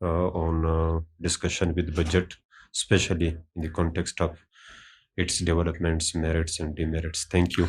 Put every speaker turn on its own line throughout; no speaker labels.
on discussion with budget, especially in the context of its developments, merits and demerits. Thank you.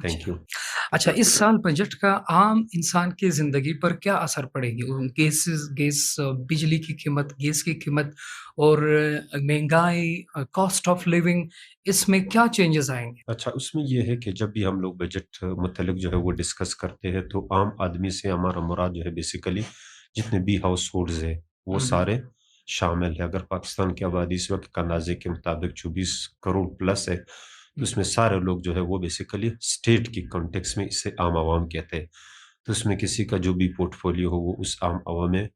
Thank you.
اچھا، اس سال budget کا عام انسان کی زندگی پر کیا اثر پڑے گی؟ بجلی کی قیمت، گیس کی قیمت اور مہنگائی، کاسٹ آف لیونگ، اس میں کیا چینجز آئیں گے؟
اچھا، اس میں یہ ہے کہ جب بھی ہم لوگ بجٹ متعلق جو ہے وہ ڈسکس کرتے ہیں تو عام آدمی سے ہمارا مراد جو ہے بیسیکلی جتنے بھی ہاؤس ہولڈز ہیں وہ سارے شامل ہے. اگر پاکستان کی آبادی اس وقت کا اندازے کے مطابق 24 کروڑ پلس ہے تو اس میں سارے لوگ جو ہے وہ بیسیکلی اسٹیٹ کی کانٹیکس میں اسے عام عوام کہتے ہیں. تو اس میں کسی کا جو بھی پورٹ فولیو ہو وہ اس عام عوام میں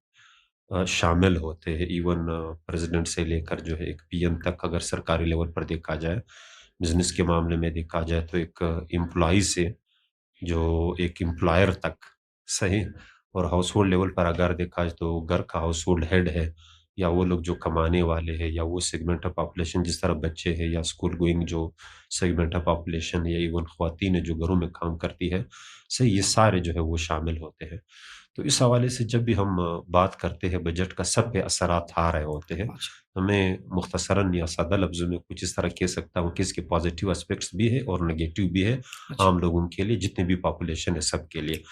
شامل ہوتے ہیں. ایون پریزیڈنٹ سے لے کر جو ہے ایک پی ایم تک اگر سرکاری لیول پر دیکھا جائے، بزنس کے معاملے میں دیکھا جائے تو ایک امپلائی سے جو ایک امپلائر تک صحیح، اور ہاؤس ہولڈ لیول پر اگر دیکھا جائے تو گھر کا ہاؤس ہولڈ ہیڈ ہے یا وہ لوگ جو کمانے والے ہیں یا وہ سیگمنٹ آف پاپولیشن جس طرح بچے ہیں یا اسکول گوئنگ جو سیگمنٹ آف پاپولیشن یا ایون خواتین جو گھروں میں کام کرتی ہے صحیح، یہ سارے جو ہے وہ شامل ہوتے ہیں. تو اس حوالے سے جب بھی ہم بات کرتے ہیں بجٹ کا سب پہ اثرات آ رہے ہوتے ہیں. میں مختصراً یا سادہ لفظوں میں کچھ اس طرح کہہ سکتا ہوں کہ اس کے پازیٹیو اسپیکٹس بھی ہے اور نگیٹیو بھی ہے عام لوگوں کے لیے، جتنے بھی پاپولیشن ہے سب کے لیے.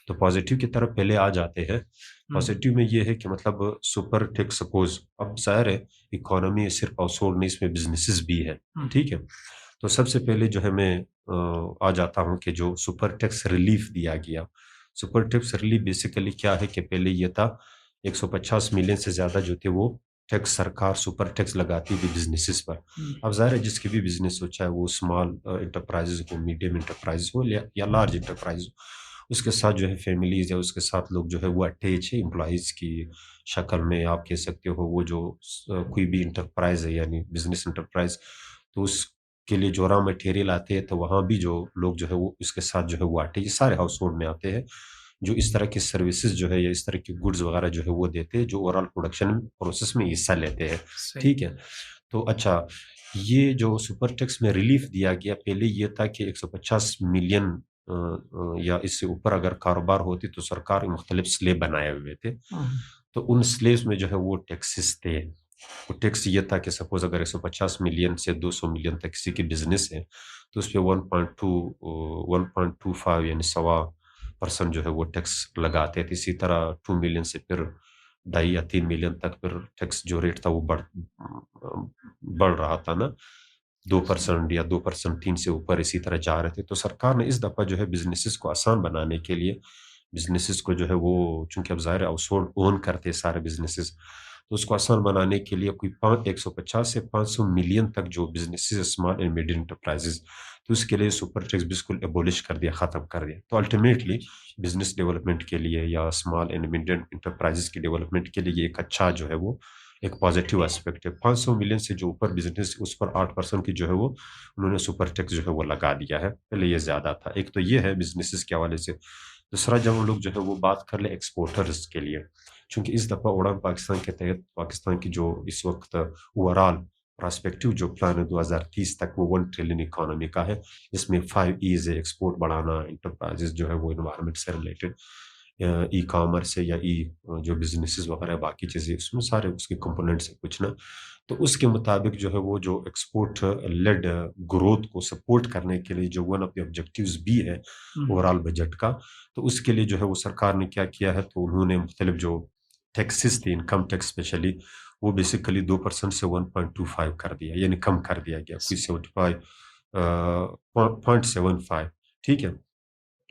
تو پازیٹیو کی طرف پہلے آ جاتے ہیں. پازیٹیو میں یہ ہے کہ مطلب سپر ٹیکس سپوز، اب ظاہر ہے اکانومی صرف ہاؤس ہولڈ نہیں، اس میں بزنسز بھی ہے، ٹھیک ہے. تو سب سے پہلے جو ہے میں آ جاتا ہوں کہ جو سپر ٹیکس ریلیف دیا گیا. سپر ٹیکس ریلیف بیسیکلی کیا ہے کہ پہلے یہ تھا 150 ملین سے زیادہ جو تھے وہ ٹیکس سرکار سپر ٹیکس لگاتی تھی بزنسز پر. اب ظاہر ہے جس کی بھی بزنس ہو، چاہے وہ اسمال انٹرپرائز ہو، میڈیم انٹرپرائز ہو یا لارج انٹرپرائز ہو، اس کے ساتھ جو ہے فیملیز یا اس کے ساتھ لوگ جو ہے وہ اٹیچ ہے امپلائیز کی شکل میں. آپ کہہ سکتے ہو وہ جو کوئی بھی انٹرپرائز ہے یعنی بزنس انٹرپرائز، تو اس کے لیے جو را مٹیریل آتے ہیں تو وہاں بھی جو لوگ جو ہے وہ اس کے ساتھ جو ہے وہ آتے ہیں. یہ سارے ہاؤس ہولڈ میں آتے ہیں جو اس طرح کی سروسز جو ہے یا اس طرح کی گڈز وغیرہ جو ہے وہ دیتے ہیں، جو اوورال پروڈکشن پروسیس میں حصہ لیتے ہیں، ٹھیک ہے. تو اچھا، یہ جو سپر ٹیکس میں ریلیف دیا گیا، پہلے یہ تھا کہ 150 ملین یا اس سے اوپر اگر کاروبار ہوتی تو سرکار مختلف سلیب بنائے ہوئے تھے. تو ان سلیبس میں جو ہے وہ ٹیکسز تھے. وہ ٹیکس یہ تھا کہ سپوز اگر 150 ملین سے 200 ملین تک کسی کی بزنس ہے تو اس پہ 1.25 یعنی 1.25% جو ہے وہ ٹیکس لگاتے تھے. اسی طرح 2 ملین سے پھر 2.5 یا 3 ملین تک پھر ٹیکس جو ریٹ تھا وہ بڑھ رہا تھا نا، 2% یا 2%، 3 سے اوپر اسی طرح جا رہے تھے. تو سرکار نے اس دفعہ جو ہے بزنسز کو آسان بنانے کے لیے، بزنسز کو جو ہے وہ چونکہ اب ظاہر ہاؤس ہولڈ اون کرتے سارے بزنسز، تو اس کو آسان بنانے کے لیے کوئی 150 سے 500 ملین تک جو businesses small and medium enterprises, تو اس کے لیے سپر ٹیکس بالکل ایبولش کر دیا، ختم کر دیا. تو الٹیمیٹلی بزنس ڈیولپمنٹ کے لیے یا اسمال اینڈ میڈیم انٹرپرائزز کی ڈیولپمنٹ کے لیے یہ ایک اچھا جو ہے وہ ایک پازیٹیو اسپیکٹ ہے. 500 ملین سے جو اوپر بزنس اس پر 8% کی جو ہے وہ انہوں نے سپر ٹیکس جو ہے وہ لگا دیا ہے. پہلے یہ زیادہ تھا. ایک تو یہ ہے بزنسز کے حوالے سے. دوسرا جب ہم لوگ جو ہے وہ بات کر لیں ایکسپورٹرز کے لیے، چونکہ اس دفعہ اڑان پاکستان کے تحت پاکستان کی جو اس وقت اوورال پراسپیکٹیو جو پلان ہے 2030 تک وہ 1 ٹریلین اکانومی کا ہے. اس میں 5 ایز ہے: ایکسپورٹ بڑھانا، انٹرپرائزز جو ہے وہ انوائرمنٹ سے ریلیٹڈ، ای کامرس ہے یا جو بزنسز وغیرہ باقی چیزیں، اس میں سارے اس کے کمپوننٹس ہیں کچھ نا. تو اس کے مطابق جو ہے وہ جو ایکسپورٹ لیڈ گروتھ کو سپورٹ کرنے کے لیے جو ون آف دی آبجیکٹیوز بھی ہے اوورال بجٹ کا، تو اس کے لیے جو ہے وہ سرکار نے کیا کیا ہے، تو انہوں نے مختلف جو ٹیکسز تھے، انکم ٹیکس اسپیشلی، وہ بیسیکلی 2% سے 1.25 کر دیا، یعنی کم کر دیا گیا، کوئی 0.75، ٹھیک ہے.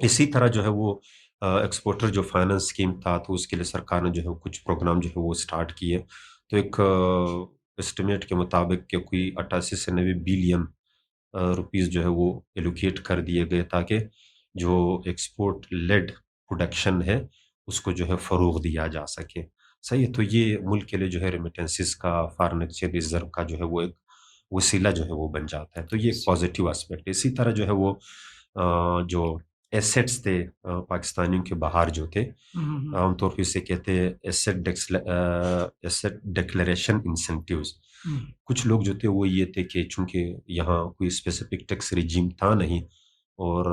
اسی طرح جو ہے وہ ایکسپورٹر جو فائننس اسکیم تھا، تو اس کے لیے سرکار نے جو ہے کچھ پروگرام جو ہے وہ سٹارٹ کیے. تو ایک اسٹیمیٹ کے مطابق کہ کوئی 88 سے 90 بلین روپیز جو ہے وہ ایلوکیٹ کر دیے گئے تاکہ جو ایکسپورٹ لیڈ پروڈکشن ہے اس کو جو ہے فروغ دیا جا سکے. صحیح ہے. تو یہ ملک کے لیے جو ہے ریمیٹنسز کا، فارن ایکسچینج ریزرو کا جو ہے وہ ایک وسیلہ جو ہے وہ بن جاتا ہے. تو یہ ایک پازیٹیو اسپیکٹ ہے. اسی طرح جو ہے وہ جو ایسیٹس تھے پاکستانیوں کے باہر جو تھے، عام طور پہ اسے کہتے ہیں ایسیٹ ڈیکلیریشن انسینٹیوز. کچھ لوگ جو تھے وہ یہ تھے کہ چونکہ یہاں کوئی اسپیسیفک ٹیکس ریجیم تھا نہیں اور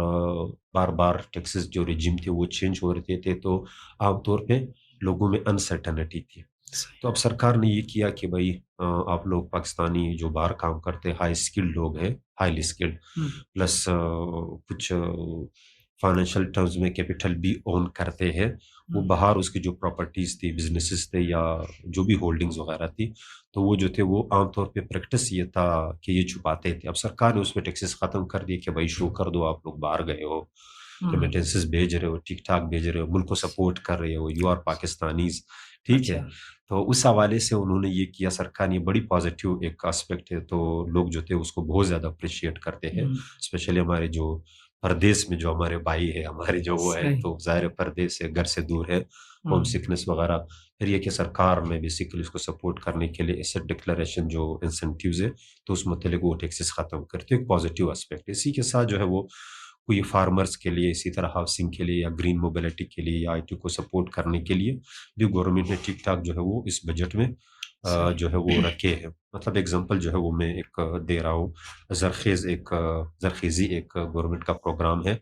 بار بار ٹیکسز جو ریجیم تھے وہ چینج ہو رہے تھے، تو عام طور پہ لوگوں میں انسرٹنٹی تھی.
صحیح.
تو اب سرکار نے یہ کیا کہ بھائی آپ لوگ پاکستانی جو باہر کام کرتے ہائی اسکلڈ لوگ ہیں، ہائیلی اسکلڈ،
ہوں.
پلس کچھ فائنینشیل ٹرمز میں کیپٹل بھی اون کرتے ہیں، وہ
ہوں.
باہر اس کی جو پراپرٹیز تھی، بزنسز تھے یا جو بھی ہولڈنگز وغیرہ تھی، تو وہ جو تھے وہ عام طور پہ پریکٹس یہ تھا کہ یہ چھپاتے تھے. اب سرکار نے اس پہ ٹیکسز ختم کر دیے کہ بھائی شو کر دو آپ لوگ باہر گئے ہو،
ہوں.
ریمیٹنسز بھیج رہے ہو، ٹھیک ٹھاک بھیج رہے ہو، ملک کو سپورٹ کر رہے ہو، یو آر پاکستانیز. ٹھیک ہے.
اچھا.
تو اس حوالے سے انہوں نے یہ کیا، سرکار نے بڑی پازیٹیو ایک آسپیکٹ ہے، تو لوگ جو تھے اس کو بہت زیادہ اپریشیٹ کرتے ہیں،
ہوں.
اسپیشلی ہمارے جو پردیس میں جو ہمارے بھائی ہے، ہمارے جو وہ ہے،
صحیح.
تو ظاہر پردیس ہے، گھر سے دور ہے، ہوم
ہوں.
سکنس وغیرہ. پھر یہ کہ سرکار نے بیسیکلی اس کو سپورٹ کرنے کے لیے ایسٹ ڈکلریشن جو انسینٹیوز ہے تو اس متعلق وہ ٹیکسز ختم کرتے، ایک پازیٹیو اسپیکٹ. اسی کے ساتھ جو ہے وہ کوئی فارمرز کے لیے، اسی طرح ہاؤسنگ کے لیے یا گرین موبلٹی کے لیے یا آئی ٹی کو سپورٹ کرنے کے لیے بھی گورنمنٹ نے ٹھیک ٹھاک جو ہے وہ اس بجٹ میں
صحیح.
جو ہے وہ رکھے ہیں. مطلب ایگزامپل جو ہے وہ میں ایک دے رہا ہوں، زرخیزی ایک گورنمنٹ کا پروگرام ہے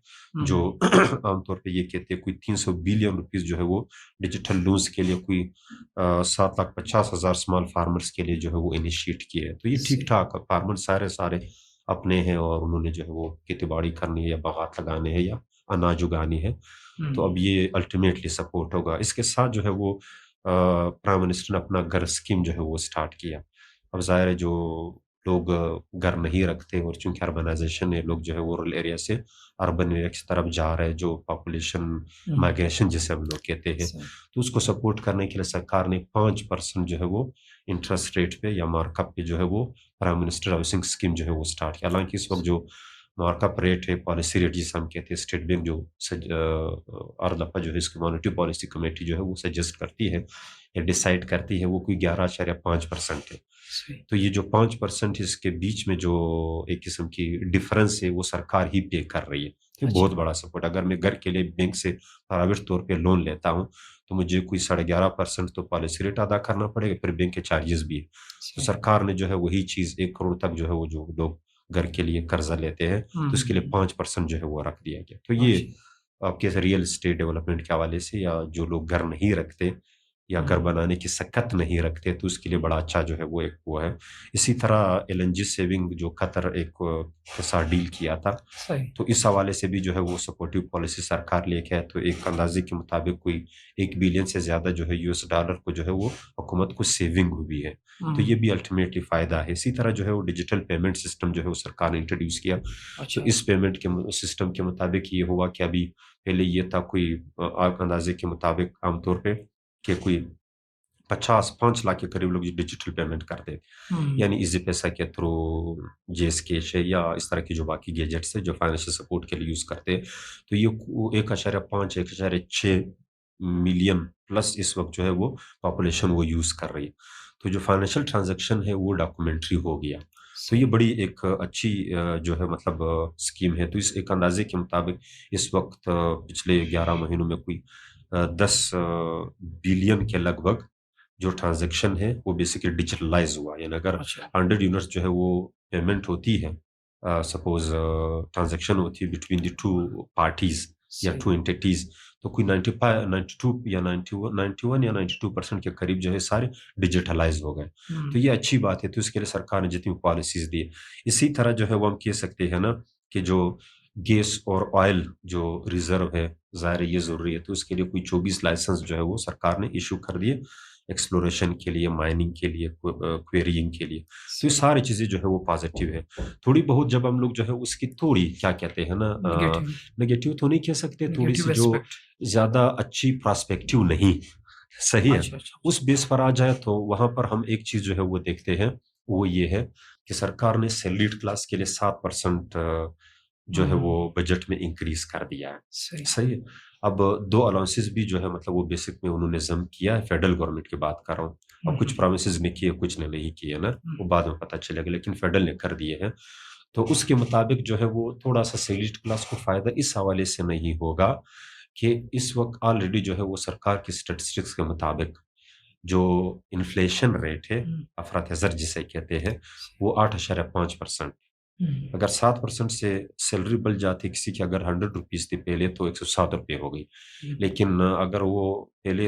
جو
ہوں.
عام طور پہ یہ کہتے ہیں کوئی 300 بلین روپیز جو ہے وہ ڈیجیٹل لونز کے لیے کوئی 7,50,000 اسمال فارمرز کے لیے جو ہے وہ انیشیٹ کیے ہے. تو یہ ٹھیک
صحیح.
ٹھاک فارمر سارے اپنے ہیں اور انہوں نے جو ہے وہ کھیتی باڑی کرنی ہے یا باغات لگانے ہیں یا اناج اگانی ہے.
ہوں.
تو اب یہ الٹیمیٹلی سپورٹ ہوگا. اس کے ساتھ جو ہے وہ پرائم منسٹر نے اپنا گھر اسکیم جو ہے وہ اسٹارٹ کیا. اب ظاہر ہے جو لوگ گھر نہیں رکھتے اور چونکہ اربنائزیشن ہے، لوگ جو ہے وہ رورل ایریا سے اربن ایریا کی طرف جا رہے ہیں، جو پاپولیشن
ہوں.
مائگریشن جسے ہم لوگ کہتے ہیں،
صحیح.
تو اس کو سپورٹ کرنے کے لیے سرکار نے 5% جو ہے وہ انٹرسٹ ریٹ پہ یا مارک اپ پہ جو ہے وہ پرائم منسٹر ہاؤسنگ اسکیم جو ہے وہ اسٹارٹ کیا. حالانکہ اس وقت جو مارک اپ ریٹ ہے، پالیسی ریٹ جسے ہم کہتے ہیں، اسٹیٹ بینک جو ہر دفعہ جو ہے اس کی مانیٹری پالیسی کمیٹی جو ہے وہ سجیسٹ کرتی ہے یا ڈیسائیڈ کرتی ہے، وہ کوئی 11.5% ہے.
صحیح.
تو یہ جو 5% اس کے بیچ میں جو ایک قسم کی ڈفرنس ہے وہ سرکار ہی پے کر رہی ہے. یہ
اچھا.
بہت بڑا سپورٹ. اگر میں گھر کے لیے بینک سے پرائیویٹ طور پہ لون لیتا ہوں تو مجھے کوئی 11.5% تو پالیسی ریٹ ادا کرنا پڑے گا، پھر بینک کے چارجز بھی ہے. تو
صحیح.
سرکار نے جو ہے وہی چیز 1 کروڑ تک جو ہے وہ جو لوگ گھر کے لیے قرضہ لیتے ہیں تو اس کے لیے 5% جو ہے وہ رکھ دیا گیا. تو یہ آپ کے ریئل اسٹیٹ ڈیولپمنٹ کے حوالے سے یا جو لوگ گھر نہیں رکھتے یا گھر بنانے کی سکت نہیں رکھتے تو اس کے لیے بڑا اچھا جو ہے وہ ایک وہ ہے. اسی طرح ایل این جی سیونگ جو قطر ایک کے ساتھ ڈیل کیا تھا،
صحیح.
تو اس حوالے سے بھی جو ہے وہ سپورٹیو پالیسی سرکار لے کے ہے. تو ایک اندازے کے مطابق کوئی 1 بلین سے زیادہ جو ہے US$ کو جو ہے وہ حکومت کو سیونگ ہوئی ہے. تو یہ بھی الٹیمیٹلی فائدہ ہے. اسی طرح جو ہے وہ ڈیجیٹل پیمنٹ سسٹم جو ہے وہ سرکار نے انٹروڈیوس کیا. تو اس پیمنٹ کے سسٹم کے مطابق یہ ہوا کہ ابھی پہلے یہ تھا کوئی اندازے کے مطابق عام طور پہ کہ کوئی 5 لاکھ کے قریب لوگ ڈیجیٹل پیمنٹ کرتے تھے، یعنی ایزی پیسہ کے تھرو، جیس کیش ہے یا اس طرح کی جو باقی گیجٹس ہے جو فائنینشیل سپورٹ کے لیے یوز کرتے. تو یہ 1.5 1.6 ملین پلس اس وقت جو ہے وہ پاپولیشن وہ یوز کر رہی ہے. تو جو فائنینشیل ٹرانزیکشن ہے وہ ڈاکومنٹری ہو گیا. تو یہ بڑی ایک اچھی جو ہے مطلب اسکیم ہے. تو اس ایک اندازے کے مطابق اس وقت پچھلے 11 مہینوں میں کوئی 10 بلین کے لگ بھگ جو ٹرانزیکشن ہے وہ بیسیکلی ڈیجیٹلائز ہوا. یعنی اگر 100 یونٹس جو ہے وہ پیمنٹ ہوتی ہے، سپوز ٹرانزیکشن ہوتی ہے بٹوین دی 2 پارٹیز یا 2 انٹیٹیز، تو کوئی 92 یا 91 یا 92% کے قریب جو ہے سارے ڈیجیٹلائز ہو گئے. تو یہ اچھی بات ہے. تو اس کے لیے سرکار نے جتنی پالیسیز دی. اسی طرح جو ہے وہ ہم کہہ سکتے ہیں نا کہ جو گیس اور آئل جو ریزرو ہے، ظاہر یہ ضروری ہے، تو اس کے لیے کوئی 24 لائسنس جو ہے وہ سرکار نے ایشو کر دیے ایکسپلوریشن کے لیے، مائننگ کے لیے، کوئرینگ کے لیے. تو یہ ساری چیزیں جو ہے وہ پازیٹیو ہے. تھوڑی بہت جب ہم لوگ جو ہے اس کی تھوڑی کیا کہتے ہیں نا نگیٹیو تو نہیں کہہ سکتے، تھوڑی سی جو زیادہ اچھی پراسپیکٹیو نہیں، صحیح ہے، اس بیس پر آ جائے تو وہاں پر ہم ایک چیز جو ہے وہ دیکھتے ہیں، وہ یہ ہے کہ سرکار نے سیلریڈ کلاس کے لیے 7% جو ہے وہ بجٹ میں انکریز کر دیا ہے. صحیح ہے. اب 2 الاؤنسز بھی جو ہے مطلب وہ بیسک میں انہوں نے ضم کیا ہے. فیڈرل گورنمنٹ کی بات کر رہا ہوں. اب کچھ پرومسز نے کیے، کچھ نے نہیں کیے نا، وہ بعد میں پتہ چلے گا، لیکن فیڈرل نے کر دیے ہیں. تو اس کے مطابق جو ہے وہ تھوڑا سا سیلریڈ کلاس کو فائدہ اس حوالے سے نہیں ہوگا کہ اس وقت آلریڈی جو ہے وہ سرکار کی اسٹیٹسٹکس کے مطابق جو انفلیشن ریٹ ہے، افراط زر جسے کہتے ہیں، وہ 8.5%. اگر 7% سے سیلری بل جاتی کسی کی، اگر 100 روپیز تھی پہلے تو 107 روپے ہو گئی. لیکن اگر وہ پہلے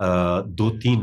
2-3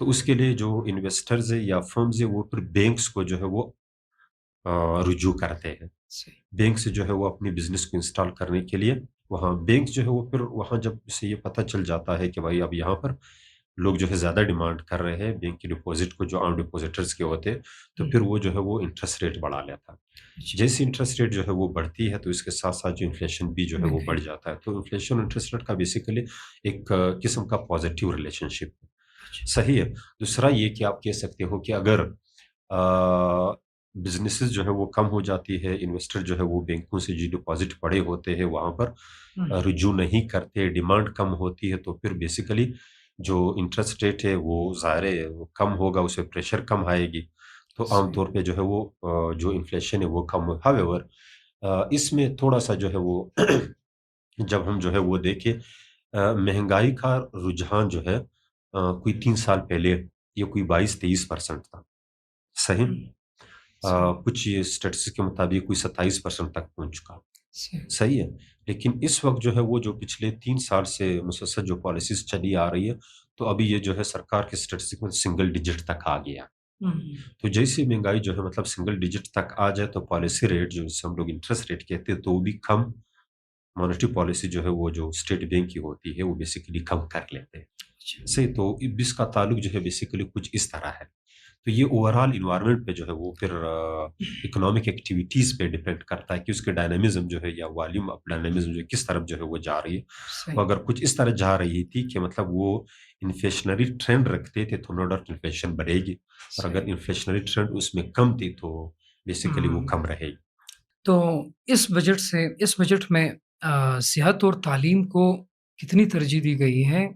تو اس کے لیے جو انویسٹرز ہے یا فرمز ہے وہ پھر بینکس کو جو ہے وہ رجوع کرتے ہیں.
صحیح.
بینک سے جو ہے وہ اپنی بزنس کو انسٹال کرنے کے لیے وہاں بینک جو ہے وہ پھر وہاں جب سے یہ پتہ چل جاتا ہے کہ بھائی اب یہاں پر لوگ جو ہے زیادہ ڈیمانڈ کر رہے ہیں بینک کی ڈپازٹ کو جو عام ڈپازٹرز کے ہوتے ہیں تو پھر وہ جو ہے وہ انٹرسٹ ریٹ بڑھا لیتا ہے.
اچھا.
جیسی انٹرسٹ ریٹ جو ہے وہ بڑھتی ہے تو اس کے ساتھ ساتھ جو انفلیشن بھی جو ہے وہ
بالکل.
بڑھ جاتا ہے. تو انفلیشن اور انٹرسٹ ریٹ کا بیسیکلی ایک قسم کا پازیٹیو ریلیشن شپ ہے.
اچھا.
صحیح ہے. دوسرا یہ کہ آپ کہہ سکتے ہو کہ اگر بزنسز جو ہے وہ کم ہو جاتی ہے انویسٹر جو ہے وہ بینکوں سے جو ڈپازٹ پڑے ہوتے ہیں وہاں پر رجوع نہیں کرتے ڈیمانڈ کم ہوتی ہے تو پھر بیسیکلی جو انٹرسٹ ریٹ ہے وہ ظاہر ہے وہ کم ہوگا اسے پریشر کم آئے گی تو عام
صحیح.
طور پہ جو ہے وہ جو انفلیشن ہے وہ کم ہاویور اس میں تھوڑا سا جو ہے وہ جب ہم جو ہے وہ دیکھیں مہنگائی کا رجحان جو ہے کوئی 3 سال پہلے یہ کوئی 22-23% تھا. صحیح.
صحیح.
کچھ یہ اسٹیٹسٹکس کے مطابق کوئی 27% تک پہنچ چکا.
صحیح.
صحیح ہے. لیکن اس وقت جو ہے وہ جو پچھلے 3 سال سے مسلسل جو پالیسیز چلی آ رہی ہے تو ابھی یہ جو ہے سرکار کے اسٹیٹسٹک میں سنگل ڈیجٹ تک آ گیا. تو جیسی مہنگائی جو ہے مطلب سنگل ڈیجٹ تک آ جائے تو پالیسی ریٹ جو جسے ہم لوگ انٹرسٹ ریٹ کہتے ہیں تو وہ بھی کم مانیٹری پالیسی جو ہے وہ جو اسٹیٹ بینک کی ہوتی ہے وہ بیسیکلی کم کر لیتے ہیں. صحیح. تو اس کا تعلق جو ہے بیسیکلی کچھ اس طرح ہے. تو یہ اوورال انوائرمنٹ پہ جو ہے وہ پھر اکنامک ایکٹیویٹیز پہ ڈیپینڈ کرتا ہے کہ اس کے ڈائنامزم جو ہے یا والیوم آف ڈائنامزم جو ہے کس طرف جو ہے وہ جا رہی ہے. وہ اگر کچھ اس طرح جا رہی تھی کہ مطلب وہ انفلیشنری ٹرینڈ رکھتے تھے تو نو ڈاؤٹ انفلیشن بڑھے گی اور اگر انفلیشنری ٹرینڈ اس میں کم تھی تو بیسیکلی وہ کم رہے گی.
تو اس بجٹ میں صحت اور تعلیم کو کتنی ترجیح دی گئی ہے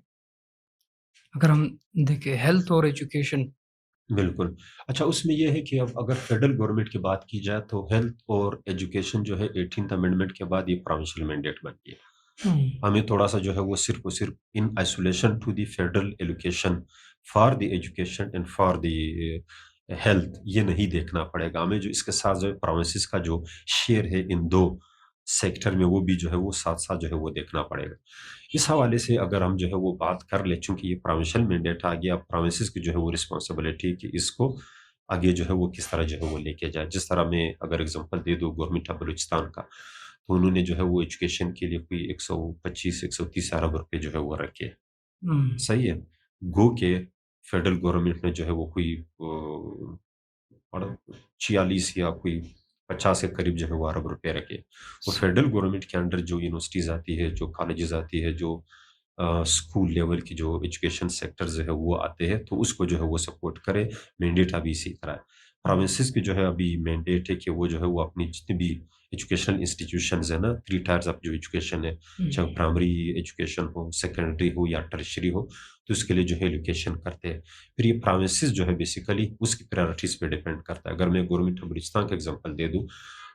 اگر ہم دیکھیں ہیلتھ اور ایجوکیشن؟
بالکل. اچھا اس میں یہ ہے کہ اب اگر فیڈرل گورنمنٹ کی بات کی جائے تو ہیلتھ اور ایجوکیشن جو ہے 18th امینڈمنٹ کے بعد یہ پروونشل مینڈیٹ بن گیا. ہمیں تھوڑا سا جو ہے وہ صرف in isolation to the federal allocation for the education and for the health یہ نہیں دیکھنا پڑے گا. ہمیں جو اس کے ساتھ جو پروونسز کا جو شیئر ہے ان دو سیکٹر میں وہ بھی جو ہے وہ ساتھ ساتھ جو ہے وہ دیکھنا پڑے گا. اس حوالے سے اگر ہم جو ہے وہ بات کر لیں چونکہ یہ پروونشل مینڈیٹ آ گیا پروونسز کی جو ہے وہ رسپانسبلٹی کہ اس کو آگے جو ہے وہ کس طرح جو ہے وہ لے کے جائے. جس طرح میں اگر اگزامپل دے دوں گورنمنٹ آف بلوچستان کا تو انہوں نے جو ہے وہ ایجوکیشن کے لیے کوئی 125-130 ارب روپے جو ہے وہ رکھے. صحیح ہے. گو کہ فیڈرل گورنمنٹ نے جو ہے وہ کوئی 46 یا کوئی 50 کے قریب جو ہے وہ ارب روپے رکھے. اور فیڈرل گورنمنٹ کے انڈر جو یونیورسٹیز آتی ہے جو کالجز آتی ہے جو اسکول لیول کی جو ایجوکیشن سیکٹرز ہے وہ آتے ہیں تو اس کو جو ہے وہ سپورٹ کرے. مینڈیٹ ابھی اسی طرح ہے. پروونسز کی جو ہے ابھی مینڈیٹ ہے کہ وہ جو ہے وہ اپنی جتنی بھی ایجوکیشنل انسٹیٹیوشنز ہیں نا 3 ٹائرز آف جو ایجوکیشن ہے چاہے پرائمری ایجوکیشن ہو سیکنڈری ہو یا ٹرشری ہو تو اس کے لیے جو ہے ایلوکیشن کرتے ہیں. پھر یہ پروونسز جو ہے بیسیکلی اس کی پرائرٹیز پہ ڈیپینڈ کرتا ہے. اگر میں گورنمنٹ آف بلوچستان کا ایگزامپل دے دوں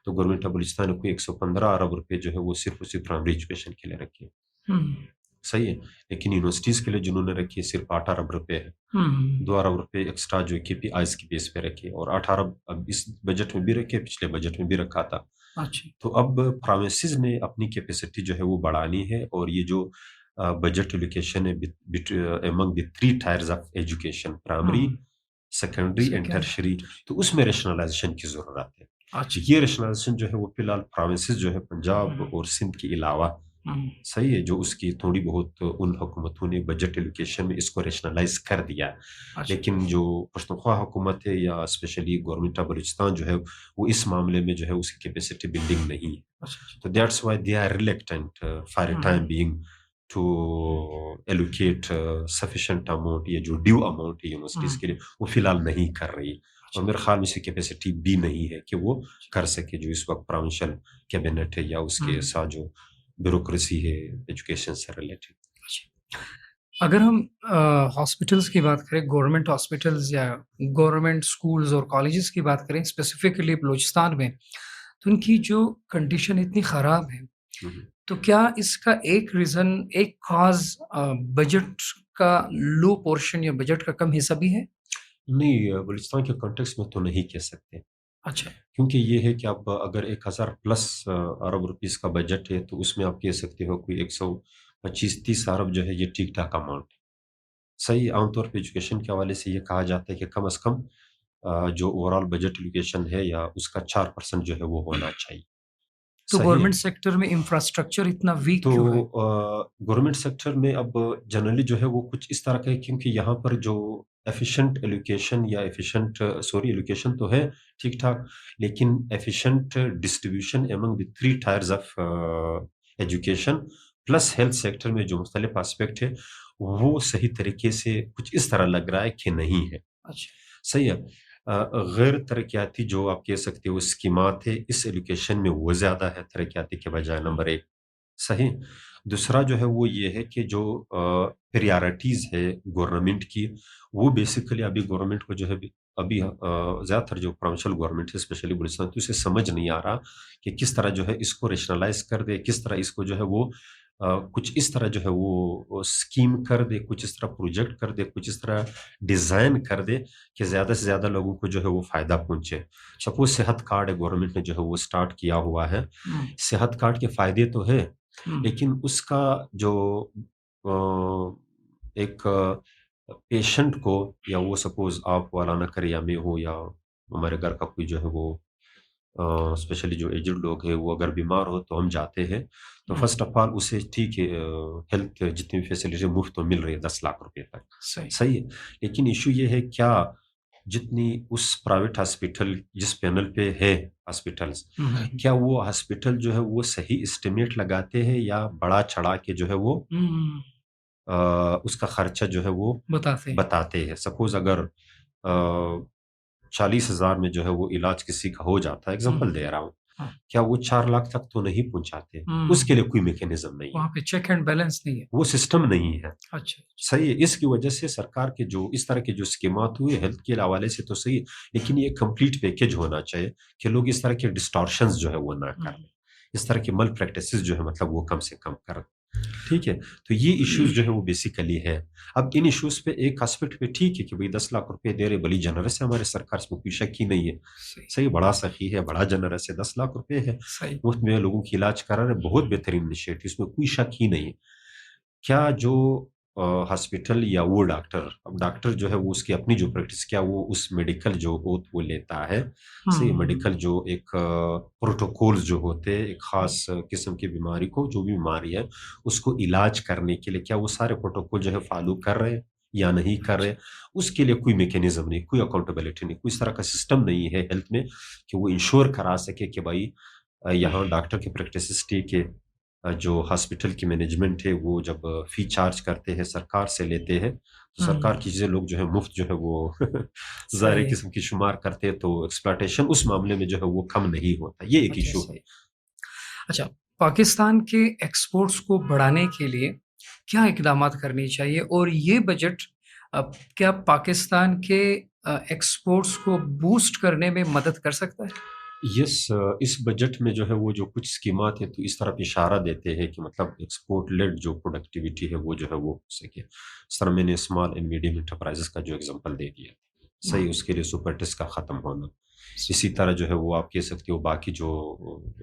تو گورنمنٹ آف بلوچستان نے کوئی 115 ارب روپے جو ہے وہ صرف اسی پرائمری ایجوکیشن کے لیے رکھے. صحیح ہے. لیکن یونیورسٹیز کے لیے جنہوں نے رکھی صرف 8 ارب روپے ہے. 2 ارب روپے ایکسٹرا جو کے پی آئیز کی بیس پہ رکھے اور 8 ارب اب اس بجٹ میں بھی رکھے پچھلے بجٹ میں بھی رکھا تھا. تو اب پروونسز نے اپنی کیپیسٹی جو ہے وہ بڑھانی ہے اور یہ جو بجٹ ایلوکیشن ہے امنگ دی 3 tyres of education primary secondary and tertiary تو اس میں ریشنلائزیشن کی ضرورت ہے. یہ ریشنلائزیشن جو ہے وہ فی الحال پروونسز جو ہے پنجاب اور سندھ کے علاوہ صحیح ہے جو اس کی تھوڑی بہت ان حکومتوں نے بجٹ ایلوکیشن میں اس کو ریشنلائز کر دیا. لیکن جو پختونخوا حکومت ہے یا اسپیشلی گورنمنٹ آف بلوچستان جو ہے وہ اس معاملے میں جو ہے اس کی کیپیسٹی بلڈنگ نہیں ہے. تو that's why they are reluctant for a time being to allocate sufficient amount یا جو ڈیو اماؤنٹ ہے یونیورسٹیز کے لیے وہ فی الحال نہیں کر رہی اور میرے خیال میں اس کی کیپیسٹی بھی نہیں ہے کہ وہ کر سکے جو اس وقت پروونشل کیبنٹ ہے یا اس کے ساتھ جو بیوروکریسی ہے ایجوکیشن سے ریلیٹڈ.
اگر ہم ہاسپٹلس کی بات کریں گورنمنٹ ہاسپٹلز یا گورنمنٹ اسکولز اور کالجز کی بات کریں اسپیسیفکلی بلوچستان میں تو ان کی جو کنڈیشن اتنی خراب ہے تو کیا اس کا ایک ریزن ایک کاز بجٹ کا لو پورشن یا بجٹ کا کم حصہ بھی ہے؟
نہیں بلوچستان کے کانٹیکس میں تو نہیں کہہ سکتے.
اچھا.
کیونکہ یہ ہے کہ اب اگر 1000+ ارب روپیز کا بجٹ ہے تو اس میں آپ کہہ سکتے ہو کوئی 125-30 ارب جو ہے یہ ٹھیک ٹھاک اماؤنٹ ہے. صحیح عام طور پہ ایجوکیشن کے حوالے سے یہ کہا جاتا ہے کہ کم از کم جو اوور آل بجٹ ایجوکیشن ہے یا اس کا 4% جو ہے وہ ہونا چاہیے.
تو
صحیح ہے.
گورنمنٹ سیکٹر میں انفراسٹرکچر اتنا ویک
تو
کیوں ہے؟
گورنمنٹ سیکٹر میں اب جنرلی جو ہے وہ کچھ اس طرح کا ہے کیونکہ یہاں پر جو ایفیشینٹ ایلوکیشن یا ایلوکیشن تو ہے ٹھیک ٹھاک، لیکن efficient distribution among the 3 tyres of education plus health sector میں جو مختلف آسپیکٹ ہے وہ صحیح طریقے سے کچھ اس طرح لگ رہا ہے کہ نہیں ہے.
اچھا
صحیح ہے. غیر ترقیاتی جو آپ کہہ سکتے ہو اسکیمات ہے اس ایلوکیشن میں وہ زیادہ ہے ترقیاتی کے بجائے، نمبر 1. صحیح. دوسرا جو ہے وہ یہ ہے کہ جو پریارٹیز ہے گورنمنٹ کی وہ بیسیکلی ابھی گورنمنٹ کو جو ہے ابھی زیادہ تر جو پروونشل گورنمنٹ ہے اسپیشلی بلوچستان تو اسے سمجھ نہیں آ رہا کہ کس طرح جو ہے اس کو ریشنلائز کر دے، کس طرح اس کو جو ہے وہ کچھ اس طرح جو ہے وہ اسکیم کر دے، کچھ اس طرح پروجیکٹ کر دے، کچھ اس طرح ڈیزائن کر دے کہ زیادہ سے زیادہ لوگوں کو جو ہے وہ فائدہ پہنچے. سپوز صحت کارڈ ہے گورنمنٹ نے جو ہے وہ اسٹارٹ کیا ہوا ہے. صحت کارڈ کے فائدے تو ہے لیکن اس کا جو ایک پیشنٹ کو یا وہ سپوز آپ والا نہ کرے یا میں ہوں یا ہمارے گھر کا کوئی جو ہے وہ اسپیشلی جو ایجڈ لوگ ہیں وہ اگر بیمار ہو تو ہم جاتے ہیں تو فرسٹ آف آل اسے ٹھیک ہے ہیلتھ جتنی بھی فیسلٹی مفت تو مل رہی ہے 10 لاکھ روپے تک، صحیح ہے. لیکن ایشو یہ ہے کیا جتنی اس پرائیویٹ ہاسپٹل جس پینل پہ ہے ہاسپٹلس کیا وہ ہاسپٹل جو ہے وہ صحیح اسٹیمیٹ لگاتے ہیں یا بڑا چڑھا کے جو ہے وہ اس کا خرچہ جو ہے وہ بتاتے ہیں. سپوز اگر 40,000 میں جو ہے وہ علاج کسی کا ہو جاتا ہے، ایگزامپل دے رہا ہوں، کیا وہ 4 لاکھ تک تو نہیں پہنچاتے؟ اس کے لیے کوئی میکینزم نہیں ہے،
وہاں پہ چیک اینڈ بیلنس نہیں ہے،
وہ سسٹم نہیں ہے.
اچھا
صحیح ہے. اس کی وجہ سے سرکار کے جو اس طرح کے جو اسکیمات ہوئے ہیلتھ کے حوالے سے تو صحیح، لیکن یہ کمپلیٹ پیکج ہونا چاہیے کہ لوگ اس طرح کے ڈسٹارشنز جو ہے وہ نہ کریں، اس طرح کے مل پریکٹسز جو ہے مطلب وہ کم سے کم کریں. ٹھیک ہے. تو یہ ایشوز جو ہے وہ بیسیکلی ہے. اب ان ایشوز پہ ایک اسپیکٹ پہ ٹھیک ہے کہ بھئی 10 لاکھ روپے دے رہے بڑی جنرس ہے ہمارے سرکار، اس میں کوئی شک ہی نہیں ہے. صحیح، بڑا سخی ہے، بڑا جنرس ہے، 10 لاکھ روپے ہے مفت میں لوگوں کی علاج کرا رہے، بہت بہترین انیشیٹو، اس میں کوئی شک ہی نہیں ہے. کیا جو ہاسپٹل یا وہ ڈاکٹر جو ہے وہ اس کی اپنی جو پریکٹس کیا وہ اس میڈیکل جو اوتھ وہ لیتا ہے، صحیح، میڈیکل جو ایک پروٹوکولز جو ہوتے ایک خاص قسم کی بیماری کو جو بھی بیماری ہے اس کو علاج کرنے کے لیے کیا وہ سارے پروٹوکول جو ہے فالو کر رہے یا نہیں کر رہے؟ اس کے لیے کوئی میکینزم نہیں، کوئی اکاؤنٹیبلٹی نہیں، کوئی اس طرح کا سسٹم نہیں ہے ہیلتھ میں کہ وہ انشور کرا سکے کہ بھائی یہاں ڈاکٹر کی پریکٹسز ٹھیک ہے. جو ہاسپٹل کی مینجمنٹ ہے وہ جب فی چارج کرتے ہیں سرکار سے لیتے ہیں تو سرکار کی چیزیں لوگ جو ہے مفت جو ہے وہ ظاہر قسم کی شمار کرتے ہیں تو ایکسپلائٹیشن اس معاملے میں جو ہے وہ کم نہیں ہوتا. یہ ایک ایشو ہے.
اچھا، پاکستان کے ایکسپورٹس کو بڑھانے کے لیے کیا اقدامات کرنی چاہیے اور یہ بجٹ کیا پاکستان کے ایکسپورٹس کو بوسٹ کرنے میں مدد کر سکتا ہے؟
یس، اس بجٹ میں جو ہے وہ جو کچھ اسکیمات ہیں تو اس طرف اشارہ دیتے ہیں کہ مطلب ایکسپورٹ لیڈ جو پروڈکٹیویٹی ہے وہ جو ہے وہ ہو سکے. سر میں نے اسمال اینڈ میڈیم انٹرپرائزز کا جو ایگزامپل دے دیا، صحیح، اس کے لیے سپرٹس کا ختم ہونا. اسی طرح جو ہے وہ آپ کہہ سکتے ہو باقی جو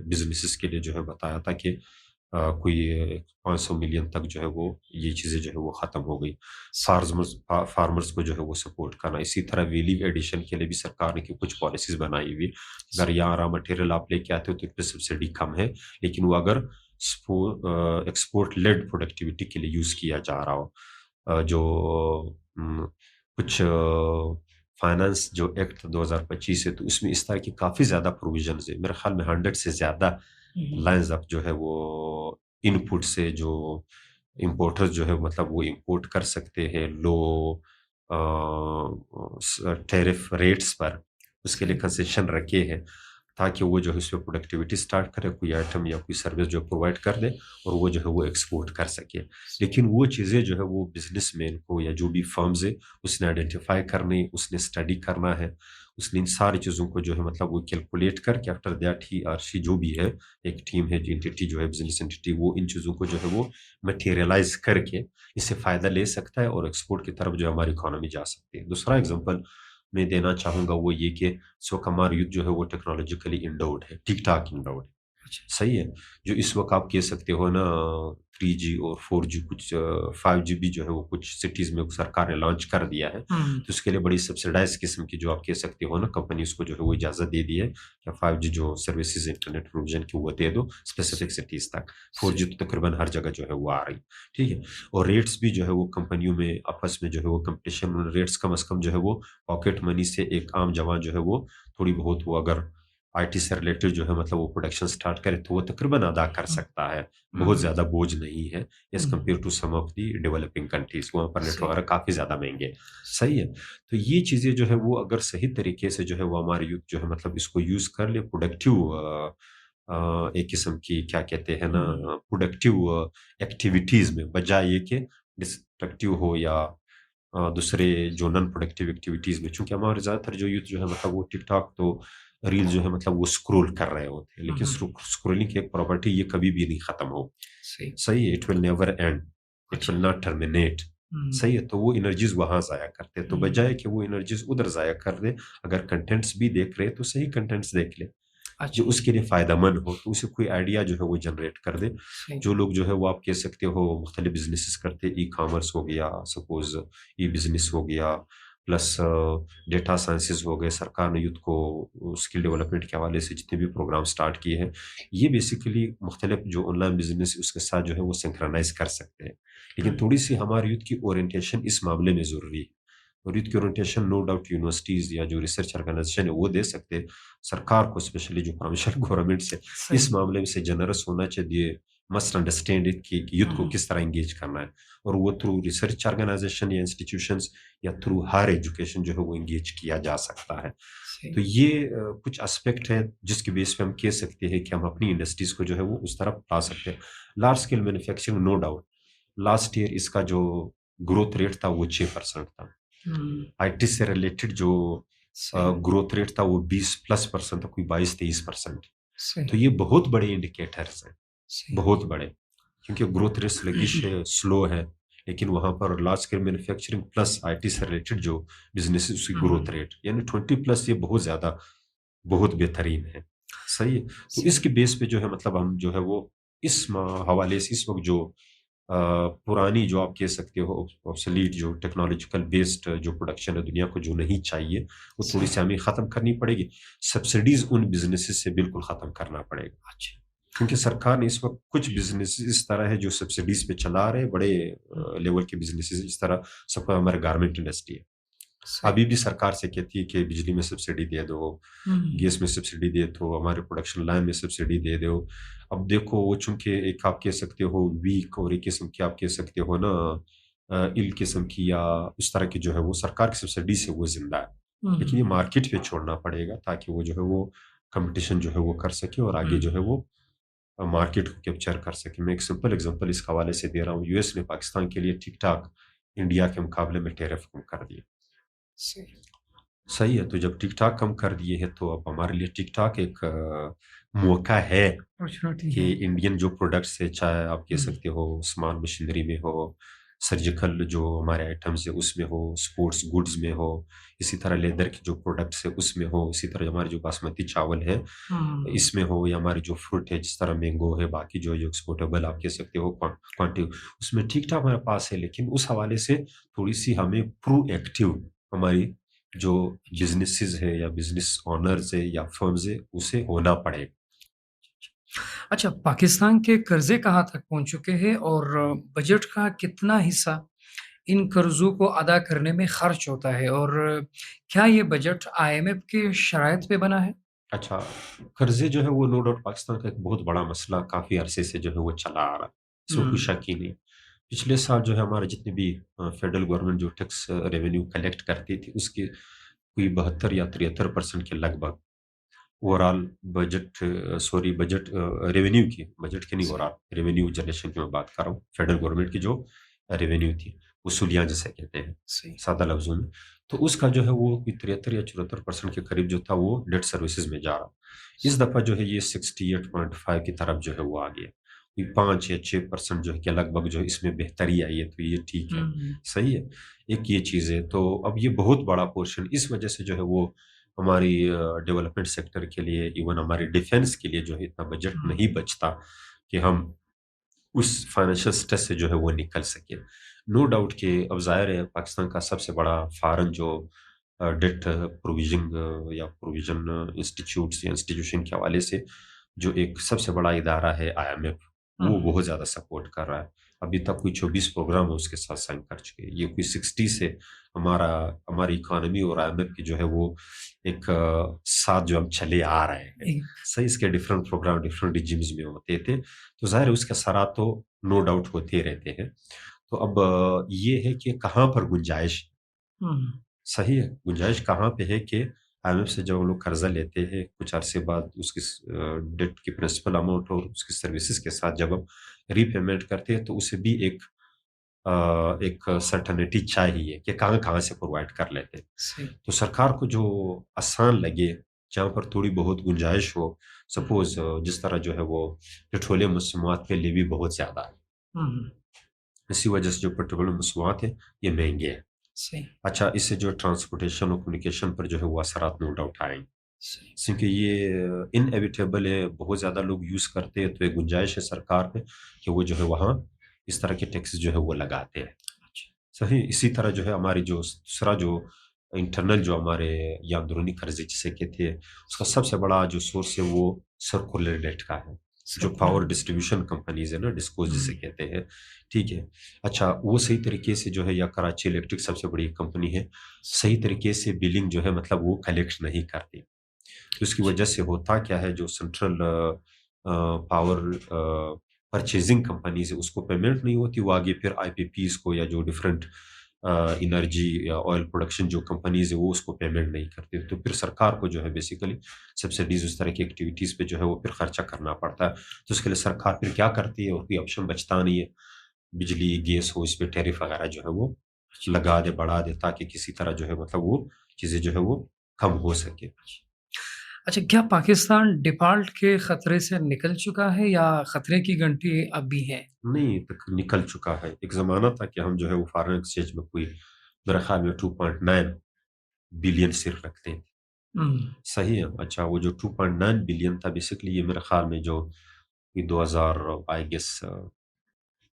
بزنسز کے لیے جو ہے بتایا تھا کہ کوئی 500 ملین تک جو ہے وہ یہ چیزیں جو ہے وہ ختم ہو گئی. فارمرز کو جو ہے وہ سپورٹ کرنا. اسی طرح ویلیو ایڈیشن کے لیے بھی سرکار نے کچھ پالیسیز بنائی ہوئی. اگر یہاں را مٹیریل آپ لے کے آتے ہو تو اس پہ سبسڈی کم ہے، لیکن وہ اگر ایکسپورٹ لیڈ پروڈکٹیویٹی کے لیے یوز کیا جا رہا ہو، جو کچھ فائنانس جو ایکٹ 2025 ہے تو اس میں اس طرح کی کافی زیادہ پروویژنز ہے. میرے خیال میں 100 سے زیادہ لائنز اپ جو ہے وہ ان پٹ سے جو امپورٹرز جو ہے مطلب وہ امپورٹ کر سکتے ہیں لو ٹیرف ریٹس پر، اس کے لیے کنسیشن رکھے ہیں تاکہ وہ جو ہے اس پہ پروڈکٹیویٹی سٹارٹ کرے، کوئی آئٹم یا کوئی سروس جو پرووائڈ کر دے اور وہ جو ہے وہ ایکسپورٹ کر سکے. لیکن وہ چیزیں جو ہے وہ بزنس مین کو یا جو بھی فرمز ہے اس نے آئیڈینٹیفائی کرنی، اس نے اسٹڈی کرنا ہے، اس نے ان ساری چیزوں کو جو ہے مطلب وہ کیلکولیٹ کر کے after that he or she جو بھی ہے ایک ٹیم ہے انٹیٹی جو ہے بزنس انٹیٹی وہ ان چیزوں کو جو ہے وہ میٹیریلائز کر کے اس سے فائدہ لے سکتا ہے اور ایکسپورٹ کی طرف جو ہے ہماری اکانومی جا سکتی ہے. دوسرا ایگزامپل میں دینا چاہوں گا وہ یہ کہ ہمارا یوتھ جو ہے وہ ٹیکنالوجیکلی انڈوڈ ہے، ٹھیک ٹھاک انڈوڈ ہے، صحیح ہے. جو اس وقت آپ کہہ سکتے ہو نا 3G اور 4G کچھ 5G بھی جو ہے وہ کچھ سٹیز میں سرکار نے لانچ کر دیا ہے. تو اس کے لیے بڑی سبسڈائز قسم کی جو آپ کہہ سکتے ہو نا کمپنیز کو جو ہے وہ اجازت دے دی ہے کہ 5G جو سروسز انٹرنیٹ پروویژن کی وہ دے دو اسپیسیفک سٹیز تک. 4G تو تقریباً ہر جگہ جو ہے وہ آ رہی. ٹھیک ہے. اور ریٹس بھی جو ہے وہ کمپنیوں میں آپس میں جو ہے وہ کمپٹیشن ریٹس کم از کم جو ہے وہ پاکٹ منی سے ایک عام جوان جو ہے وہ تھوڑی بہت وہ اگر آئی ٹی سے ریلیٹڈ جو ہے مطلب وہ پروڈکشن سٹارٹ کرے تو وہ تقریباً ادا کر سکتا ہے. بہت زیادہ بوجھ نہیں ہے as compare to some of the developing countries. وہاں پر نیٹ وغیرہ کافی زیادہ مہنگے. صحیح ہے. تو یہ چیزیں جو ہے وہ اگر صحیح طریقے سے جو ہے وہ ہمارے یوتھ جو ہے مطلب اس کو یوز کر لے پروڈکٹیو ایک قسم کی کیا کہتے ہیں نا پروڈکٹیو ایکٹیویٹیز میں بجائے یہ کہ ڈسٹرکٹیو ہو یا دوسرے جو نان پروڈکٹیو ایکٹیویٹیز میں. چونکہ ہمارے زیادہ تر جو یوتھ جو ہے مطلب وہ ٹک ٹاک تو ریل جو ہے مطلب وہ سکرول کر رہے ہوتے ہیں لیکن سکرولنگ کی ایک پراپرٹی یہ کبھی بھی نہیں ختم ہو. صحیح ہے. It will never and, it will not terminate. صحیح ہے. تو وہ انرجیز وہاں ضائع کرتے تو بجائے کہ وہ انرجیز ادھر ضائع کر دے اگر کنٹینٹس بھی دیکھ رہے تو صحیح کنٹینٹس دیکھ لے جو اس کے لیے فائدہ مند ہو. تو اسے کوئی آئیڈیا جو ہے وہ جنریٹ کر دے. جو لوگ جو ہے وہ آپ کہہ سکتے ہو مختلف بزنسز کرتے, ای کامرس ہو گیا, سپوز ای بزنس ہو گیا, پلس ڈیٹا سائنسز ہو گئے. سرکار نے یوتھ کو اسکل ڈیولپمنٹ کے حوالے سے جتنے بھی پروگرام سٹارٹ کیے ہیں یہ بیسیکلی مختلف جو آن لائن بزنس اس کے ساتھ جو ہے وہ سنکرنائز کر سکتے ہیں. لیکن تھوڑی سی ہمارے یوتھ کی اورینٹیشن اس معاملے میں ضروری ہے. اور یوتھ کی اورینٹیشن نو ڈاؤٹ یونیورسٹیز یا جو ریسرچ آرگنائزیشن ہے وہ دے سکتے. سرکار کو اسپیشلی جو پروونشل گورنمنٹ سے اس معاملے میں سے جنرس ہونا چاہیے. مسٹ انڈرسٹینڈ اٹ کہ یوتھ کو کس طرح انگیج کرنا ہے اور وہ تھرو ریسرچ آرگنائزیشن یا انسٹیٹیوشنز یا تھرو ہائر ایجوکیشن جو ہے وہ انگیج کیا جا سکتا ہے. تو یہ کچھ اسپیکٹ ہے جس کے بیس پہ ہم کہہ سکتے ہیں کہ ہم اپنی انڈسٹریز کو جو ہے وہ اس طرح لا سکتے ہیں. Large scale manufacturing no doubt last year اس کا جو گروتھ ریٹ تھا وہ 6% تھا. آئی ٹی سے ریلیٹڈ جو گروتھ ریٹ تھا وہ 20+% تھا, کوئی 22-23%. تو یہ بہت بڑے انڈیکیٹرز ہیں, بہت بڑے, کیونکہ گروتھ ریٹ سلگش ہے, سلو ہے. لیکن وہاں پر large scale manufacturing plus I T سے ریلیٹڈ جو بزنس اس کی گروتھ ریٹ یعنی 20+, یہ بہت زیادہ بہت بہترین ہے. صحیح ہے. تو اس کے بیس پہ جو ہے مطلب ہم جو ہے وہ اس حوالے سے اس وقت جو پرانی جو آپ کہہ سکتے ہو obsolete جو ٹیکنالوجیکل بیسڈ جو پروڈکشن ہے دنیا کو جو نہیں چاہیے وہ تھوڑی سی ہمیں ختم کرنی پڑے گی. سبسڈیز ان بزنسز سے بالکل ختم کرنا پڑے گا. کیونکہ سرکار نے اس وقت کچھ بزنس اس طرح ہے جو سبسڈیز پہ چلا رہے بڑے لیول کے بزنسز. اس طرح سب کا ہمارا گارمنٹ انڈسٹری ہے, ابھی بھی سرکار سے کہتی ہے کہ بجلی میں سبسڈی دے دو, گیس میں سبسڈی دے دو, ہمارے پروڈکشن لائن میں سبسڈی دے دو. اب دیکھو وہ چونکہ ایک آپ کہہ سکتے ہو ویک اور ایک قسم کی آپ کہہ سکتے ہو نا ال قسم کی یا اس طرح کی جو ہے وہ سرکار کی سبسڈی سے وہ زندہ ہے. لیکن یہ مارکیٹ پہ چھوڑنا پڑے گا تاکہ وہ جو ہے وہ کمپٹیشن جو ہے وہ کر سکے اور آگے جو ہے وہ مارکیٹ کو کیپچر کر سکے. میں ایک سمپل ایگزامپل اس حوالے سے دے رہا ہوں. یو ایس نے پاکستان کے لیے ٹھیک ٹھاک انڈیا کے مقابلے میں ٹیرف کم کر دیے. صحیح ہے. تو جب ٹھیک ٹھاک کم کر دیے ہیں تو اب ہمارے لیے ٹھیک ٹھاک ایک موقع ہے کہ انڈین جو پروڈکٹس ہے چاہے آپ کہہ سکتے ہو اسمال مشینری میں ہو, سرجیکل جو ہمارے آئٹمز ہے اس میں ہو, سپورٹس گڈز میں ہو, اسی طرح لیدر کے جو پروڈکٹس ہے اس میں ہو, اسی طرح ہمارے جو باسمتی چاول ہے اس میں ہو, یا ہمارے جو فروٹ ہے جس طرح مینگو ہے, باقی جو ایکسپورٹیبل آپ کہہ سکتے ہو کوانٹی اس میں ٹھیک ٹھاک ہمارے پاس ہے. لیکن اس حوالے سے تھوڑی سی ہمیں پرو ایکٹیو ہماری جو بزنسز ہے یا بزنس اونرز ہے یا فرمز ہے اسے ہونا پڑے.
اچھا, پاکستان کے قرضے کہاں تک پہنچ چکے ہیں اور بجٹ کا کتنا حصہ ان قرضوں کو ادا کرنے میں خرچ ہوتا ہے, اور کیا یہ بجٹ IMF کے شرائط پہ بنا ہے؟
اچھا, قرضے جو ہے وہ نو ڈاؤٹ پاکستان کا ایک بہت بڑا مسئلہ کافی عرصے سے جو ہے وہ چلا آ رہا ہے, اس میں کوئی شک ہی نہیں. پچھلے سال جو ہے ہمارے جتنے بھی فیڈرل گورنمنٹ جو ٹیکس ریونیو کلیکٹ کرتی تھی اس کی کوئی 72 یا 73% کے لگ بھگ over all budget budget revenue کی, بجٹ کی نہیں, اوور آل ریونیو جنریشن کی میں بات کر رہا ہوں. فیڈرل گورنمنٹ کی جو ریونیو تھی وصولیاں جسے کہتے ہیں سادہ لفظوں میں, تو اس کا جو ہے وہ 73 یا 74% کے قریب جو تھا وہ ڈیٹ سروسز میں جا رہا. اس دفعہ جو ہے یہ 68.5 کی طرف جو ہے وہ آ گیا. 5 یا 6% جو ہے کہ لگ بھگ جو ہے اس میں بہتری آئی ہے, تو یہ ٹھیک ہے, صحیح ہے. ایک یہ چیز ہے. تو اب یہ بہت بڑا پورشن اس وجہ سے جو ہے وہ ہماری ڈیولپمنٹ سیکٹر کے لیے, ایون ہماری ڈیفنس کے لیے جو ہے اتنا بجٹ نہیں بچتا کہ ہم اس فائنینشیل سٹریس سے جو ہے وہ نکل سکے. نو ڈاؤٹ کہ اب ظاہر ہے پاکستان کا سب سے بڑا فارن جو ڈیٹ پروویژن یا پروویژن انسٹیٹیوٹس یا انسٹیٹیوشن کے حوالے سے جو ایک سب سے بڑا ادارہ ہے IMF، وہ بہت زیادہ سپورٹ کر رہا ہے. ابھی تک کوئی 24 پروگرام اس کے ساتھ سائن کر چکے. یہ کوئی 60 سے ہماری اکانومی اور IMF کی جو ہے وہ ایک ساتھ جو ہم چلے آ رہے ہیں. صحیح، اس کے ڈفرینٹ پروگرام ڈفرینٹ ریجیمز میں ہوتے تھے، تو ظاہر ہے اس کے اثرات تو نو ڈاؤٹ ہوتے رہتے ہیں. تو اب یہ ہے کہ کہاں پر گنجائش، صحیح ہے، گنجائش کہاں پہ ہے کہ IMF سے جب ہم لوگ قرضہ لیتے ہیں کچھ عرصے بعد اس کی ڈیٹ کی پرنسپل اماؤنٹ اور اس کی سروسز کے ساتھ جب ہم ری پیمنٹ کرتے ہیں تو اسے بھی ایک سرٹنٹی چاہیے کہ کہاں کہاں سے پرووائڈ کر لیتے. تو سرکار کو جو آسان لگے، جہاں پر تھوڑی بہت گنجائش ہو، سپوز جس طرح جو ہے وہ پیٹرولیم مصنوعات کے لیے بھی بہت زیادہ ہے، اسی وجہ سے جو پیٹرولیم مصنوعات ہیں یہ مہنگے ہیں. اچھا، اس سے جو ٹرانسپورٹیشن اور کمیونیکیشن پر جو ہے وہ اثرات نو ڈاؤٹ آئیں گے، کیونکہ یہ ان ایویٹیبل ہے، بہت زیادہ لوگ یوز کرتے ہیں، تو ایک گنجائش ہے سرکار پہ کہ وہ جو ہے وہاں اس طرح کے ٹیکس جو ہے وہ لگاتے ہیں. صحیح. اسی طرح جو ہے ہماری جو دوسرا جو انٹرنل جو ہمارے یا اندرونی قرضے جسے کہتے ہیں، اس کا سب سے بڑا جو سورس ہے وہ سرکولر ڈیٹ کا ہے، جو پاور ڈسٹریبیوشن کمپنیز ہے نا، ڈسکوز جسے کہتے ہیں. ٹھیک ہے. اچھا، وہ صحیح طریقے سے جو ہے، یا کراچی الیکٹرک سب سے بڑی کمپنی ہے، صحیح طریقے سے بلنگ جو ہے مطلب وہ کلیکٹ نہیں کرتی. اس کی وجہ سے ہوتا کیا ہے، جو سینٹرل پاور پرچیزنگ کمپنیز ہے اس کو پیمنٹ نہیں ہوتی، وہ آگے پھر IPPs کو یا جو ڈفرینٹ انرجی یا آئل پروڈکشن جو کمپنیز ہے وہ اس کو پیمنٹ نہیں کرتی. تو پھر سرکار کو جو ہے بیسیکلی سبسڈیز اس طرح کی ایکٹیویٹیز پہ جو ہے وہ پھر خرچہ کرنا پڑتا ہے. تو اس کے لیے سرکار پھر کیا کرتی ہے، اور کوئی آپشن بچتا نہیں ہے، بجلی گیس ہو اس پہ ٹیرف وغیرہ جو ہے وہ لگا دے، بڑھا دے، تاکہ کسی طرح جو ہے مطلب وہ چیزیں جو ہے وہ کم ہو سکے.
اچھا، کیا پاکستان ڈیفالٹ کے خطرے سے نکل چکا ہے یا خطرے کی گھنٹی اب بھی ہے؟
نہیں، نکل چکا ہے. ایک زمانہ تھا کہ ہم جو ہے وہ فارن ایکسچینج میں کوئی میرے خیال میں 2.9 بلین صرف رکھتے ہیں. صحیح ہے. اچھا، وہ جو 2.9 بلین تھا بیسکلی، یہ میرے خیال میں جو 2000 آئی گیس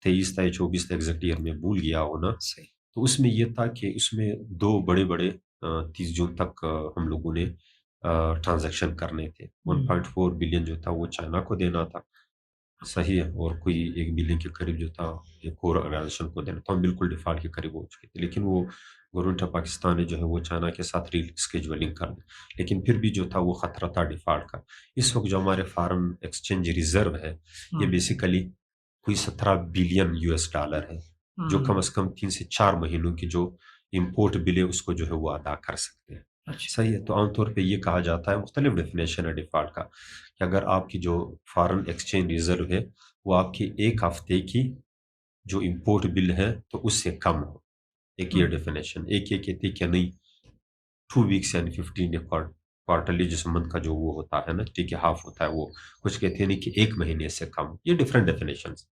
23 تھا یا 24 تھا، ایگزیکٹ ایئر میں بھول گیا ہونا. تو اس میں یہ تھا کہ اس میں دو بڑے 30 جون تک ہم لوگوں نے ٹرانزیکشن کرنے تھے. 1.4 بلین جو تھا وہ چائنا کو دینا تھا. صحیح ہے. اور کوئی 1 بلین کے قریب جو تھا ایک اور آرگنائزیشن کو دینا تھا. ہم بالکل ڈیفالٹ کے قریب ہو چکے تھے، لیکن وہ گورنمنٹ آف پاکستان نے جو ہے وہ چائنا کے ساتھ ری اسکیجولنگ کر دی. لیکن پھر بھی جو تھا وہ خطرہ تھا ڈیفالٹ کا. اس وقت جو ہمارے فارن ایکسچینج ریزرو ہے یہ بیسیکلی کوئی 17 بلین US ڈالر ہے، جو کم از کم 3 سے 4 مہینوں کی جو امپورٹ بل ہے اس کو جو ہے وہ ادا کر سکتے ہیں. صحیح ہے. تو عام طور پہ یہ کہا جاتا ہے، مختلف ڈیفینیشن ہے ڈیفالٹ کا، کہ اگر آپ کی جو فارن ایکسچینج ریزرو ہے وہ آپ کی ایک ہفتے کی جو امپورٹ بل ہے تو اس سے کم ہو. ایک یہ ڈیفینیشن. ایک یہ کہتی کہ نہیں 2 ویکس یعنی 15 کوارٹرلی جس منتھ کا جو وہ ہوتا ہے نا، ٹھیک ہے، ہاف ہوتا ہے وہ. کچھ کہتے ہیں نہیں کہ 1 مہینے سے کم. یہ ڈفرینٹ ڈیفینیشنز.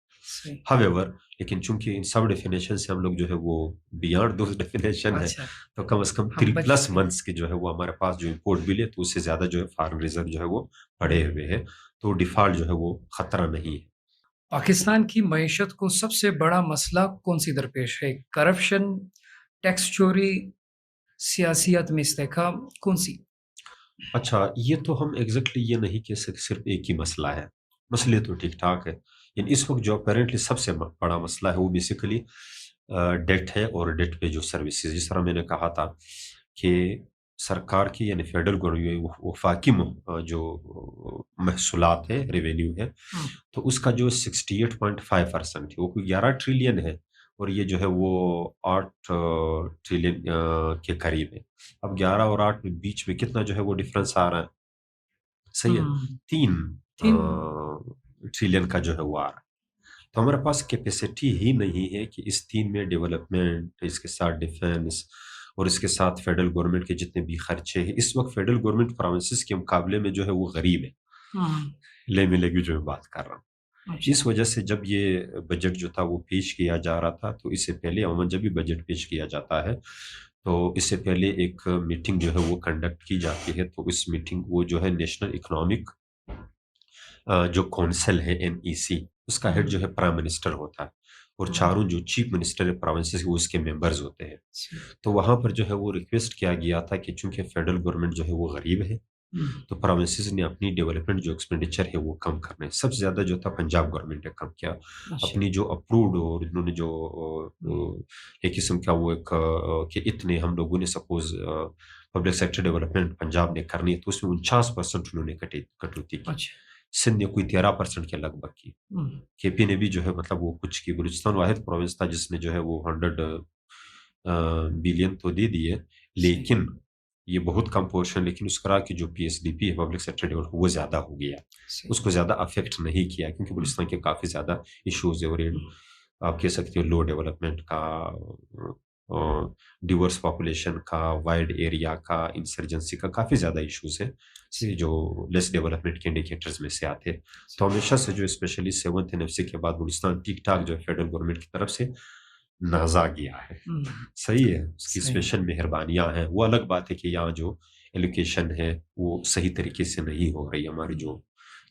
However، لیکن چونکہ ان سب ڈیفینیشن سے ہم لوگ جو ہے وہ بیانڈ دوز ڈیفینیشن ہے، تو کم از کم 3+ منتھس کے جو ہے وہ ہمارے پاس جو امپورٹ بل ہے تو اس سے زیادہ جو ہے فارن ریزرو جو ہے وہ پڑے ہوئے ہیں. تو ڈیفالٹ جو ہے وہ خطرہ نہیں ہے.
پاکستان کی معیشت کو سب سے بڑا مسئلہ کون سی درپیش ہے؟ کرپشن، ٹیکس چوری، سیاسیت میں استحکام، کون سی؟
اچھا، یہ تو ہم ایگزیکٹلی یہ نہیں کہہ سکتے صرف ایک ہی مسئلہ ہے. مسئلے تو ٹھیک ٹھاک ہے. یعنی اس وقت جو اپیرنٹلی سب سے بڑا مسئلہ ہے وہ بیسیکلی ڈیٹ ہے، اور ڈیٹ پہ جو سروسز، جس طرح میں نے کہا تھا کہ سرکار کی یعنی فیڈرل گورنمنٹ وفاقی جو محصولات ہے، ریونیو ہے، تو اس کا جو 68.5% ہے وہ کوئی 11 ٹریلین ہے، اور یہ جو ہے وہ 8 ٹریلین کے قریب ہے. اب 11 اور 8 بیچ میں کتنا جو ہے وہ ڈفرنس آ رہا ہے. صحیح ہے. 3 ٹریلین کا جو ہے وہ آ رہا ہے. تو ہمارے پاس کیپیسٹی ہی نہیں ہے کہ اس 3 میں ڈیولپمنٹ، اس کے ساتھ ڈیفینس، اور اس کے ساتھ فیڈرل گورنمنٹ کے جتنے بھی خرچے ہیں. اس وقت فیڈرل گورنمنٹ پروونسز کے مقابلے میں جو ہے وہ غریب ہے. لے ملے گی جو میں بات کر رہا ہوں. اس وجہ سے جب یہ بجٹ جو تھا وہ پیش کیا جا رہا تھا، تو اس سے پہلے عموماً جب بھی بجٹ پیش کیا جاتا ہے تو اس سے پہلے ایک میٹنگ جو ہے وہ کنڈکٹ کی جاتی ہے. تو اس میٹنگ وہ جو ہے نیشنل اکنامک جو کونسل ہے NEC اس کا ہیڈ جو ہے پرائم منسٹر ہوتا ہے اور چاروں جو چیف منسٹر پروونسز وہ اس کے ممبرز ہوتے ہیں. تو وہاں پر جو ہے وہ ریکویسٹ کیا گیا تھا کہ چونکہ فیڈرل گورنمنٹ جو ہے وہ غریب ہے تو پروونسز نے اپنی ڈیولپمنٹ جو ایکسپینڈیچر ہے وہ کم کرنا ہے. سب سے زیادہ جو تھا پنجاب گورنمنٹ نے کم کیا اپنی جو اپروڈ اور انہوں نے جو ایک قسم کا وہ ایک کہ اتنے ہم لوگوں نے suppose public sector development Punjab نے کرنی ہے تو اس میں 49% انہوں نے کٹوتی کی. سندھ نے کوئی 13% کے لگ بھگ کی. KP نے بھی جو ہے مطلب وہ کچھ کی. بلوچستان واحد پروونس تھا جس نے جو ہے وہ 100 بلین تو دے دیے لیکن یہ بہت کم پورشن. لیکن اس طرح کی جو PSDP ہے پبلک سیکٹر ڈیولپمنٹ وہ زیادہ ہو گیا, اس کو زیادہ افیکٹ نہیں کیا کیونکہ بلوچستان کے کافی زیادہ ایشوز ہے. اور آپ کہہ سکتے ہو لو ڈیولپمنٹ کا, ڈیورس پاپولیشن کا, وائڈ ایریا کا, انسرجنسی کا کافی زیادہ ایشوز ہے جو لیس ڈیولپمنٹ کے انڈیکیٹرز میں سے آتے. تو ہمیشہ سے جو اسپیشلی 7th NFC کے بعد بلوچستان ٹھیک ٹھاک جو ہے فیڈرل گورنمنٹ کی طرف سے نازا گیا ہے. صحیح ہے, اس کی اسپیشل مہربانیاں ہیں. وہ الگ بات ہے کہ یہاں جو ایلوکیشن ہے وہ صحیح طریقے سے نہیں ہو رہی. ہماری جو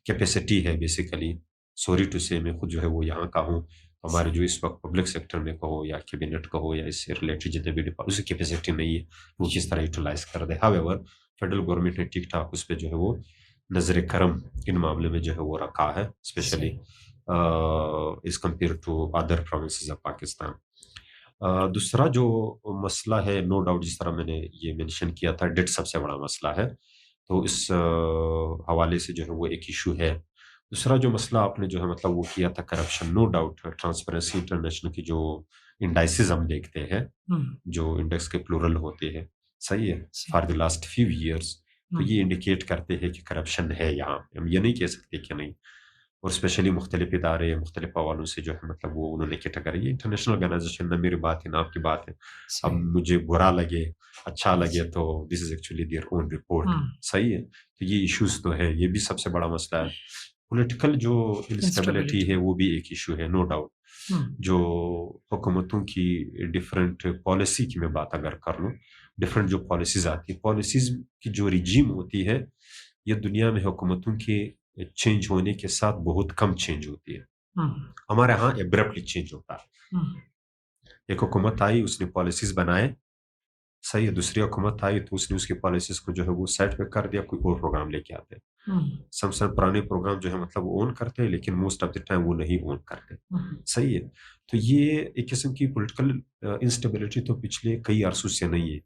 کیپیسٹی ہے بیسیکلی, سوری ٹو سے میں خود جو ہے وہ یہاں کا ہوں, ہمارے جو اس وقت پبلک سیکٹر میں کہو یا کیبنٹ کہو یا اس سے ریلیٹڈ جتنے بھی ڈپارٹمنٹ اس کی کیپیسٹی نہیں ہے وہ کس طرح یوٹیلائز کر دے. ہاویور فیڈرل گورنمنٹ نے ٹھیک ٹھاک اس پہ جو ہے وہ نظر کرم ان معاملے میں جو ہے وہ رکھا ہے specially as compare to other provinces of Pakistan. دوسرا جو مسئلہ ہے نو ڈاؤٹ جس طرح میں نے یہ مینشن کیا تھا ڈیٹ سب سے بڑا مسئلہ ہے, تو اس حوالے سے جو ہے وہ ایک ایشو ہے. دوسرا جو مسئلہ آپ نے جو ہے مطلب وہ کیا تھا corruption, no doubt transparency international کی جو انڈائسز ہم دیکھتے ہیں جو انڈیکس کے پلورل ہوتے ہیں, صحیح ہے, for the last few years, تو یہ انڈیکیٹ کرتے ہیں کہ کرپشن ہے یہاں. ہم یہ نہیں کہہ سکتے کہ نہیں. اور اسپیشلی مختلف ادارے مختلف حوالوں سے جو ہے مطلب وہ انہوں نے کیٹیگری, یہ انٹرنیشنل آرگنائزیشن نہ میری بات ہے نہ آپ کی بات ہے. اب مجھے برا لگے اچھا لگے تو this is actually their own report, صحیح ہے. تو یہ ایشوز تو ہے, یہ بھی سب سے بڑا مسئلہ ہے. پولیٹیکل جو انسٹیبلٹی ہے وہ بھی ایک ایشو ہے نو ڈاؤٹ. جو حکومتوں کی ڈفرینٹ پالیسی کی میں بات اگر کر لوں, ڈفرینٹ جو پالیسیز آتی ہے, پالیسیز کی جو ریجیم ہوتی ہے یہ دنیا میں حکومتوں کے چینج ہونے کے ساتھ بہت کم چینج ہوتی ہے. ہمارے ہاں ایبرپٹلی چینج ہوتا ہے. ایک حکومت آئی اس نے پالیسیز بنائے, صحیح ہے, دوسری حکومت آئی تو اس نے اس کی پالیسیز کو جو ہے وہ سائڈ پہ کر دیا, کوئی اور پروگرام لے کے آتے. سم پرانے پروگرام جو ہے مطلب وہ اون کرتے ہیں لیکن موسٹ آف دی ٹائم وہ نہیں اون کرتے, صحیح ہے. تو یہ ایک قسم کی پولیٹیکل انسٹیبلٹی تو پچھلے کئی عرصوں سے نہیں ہے.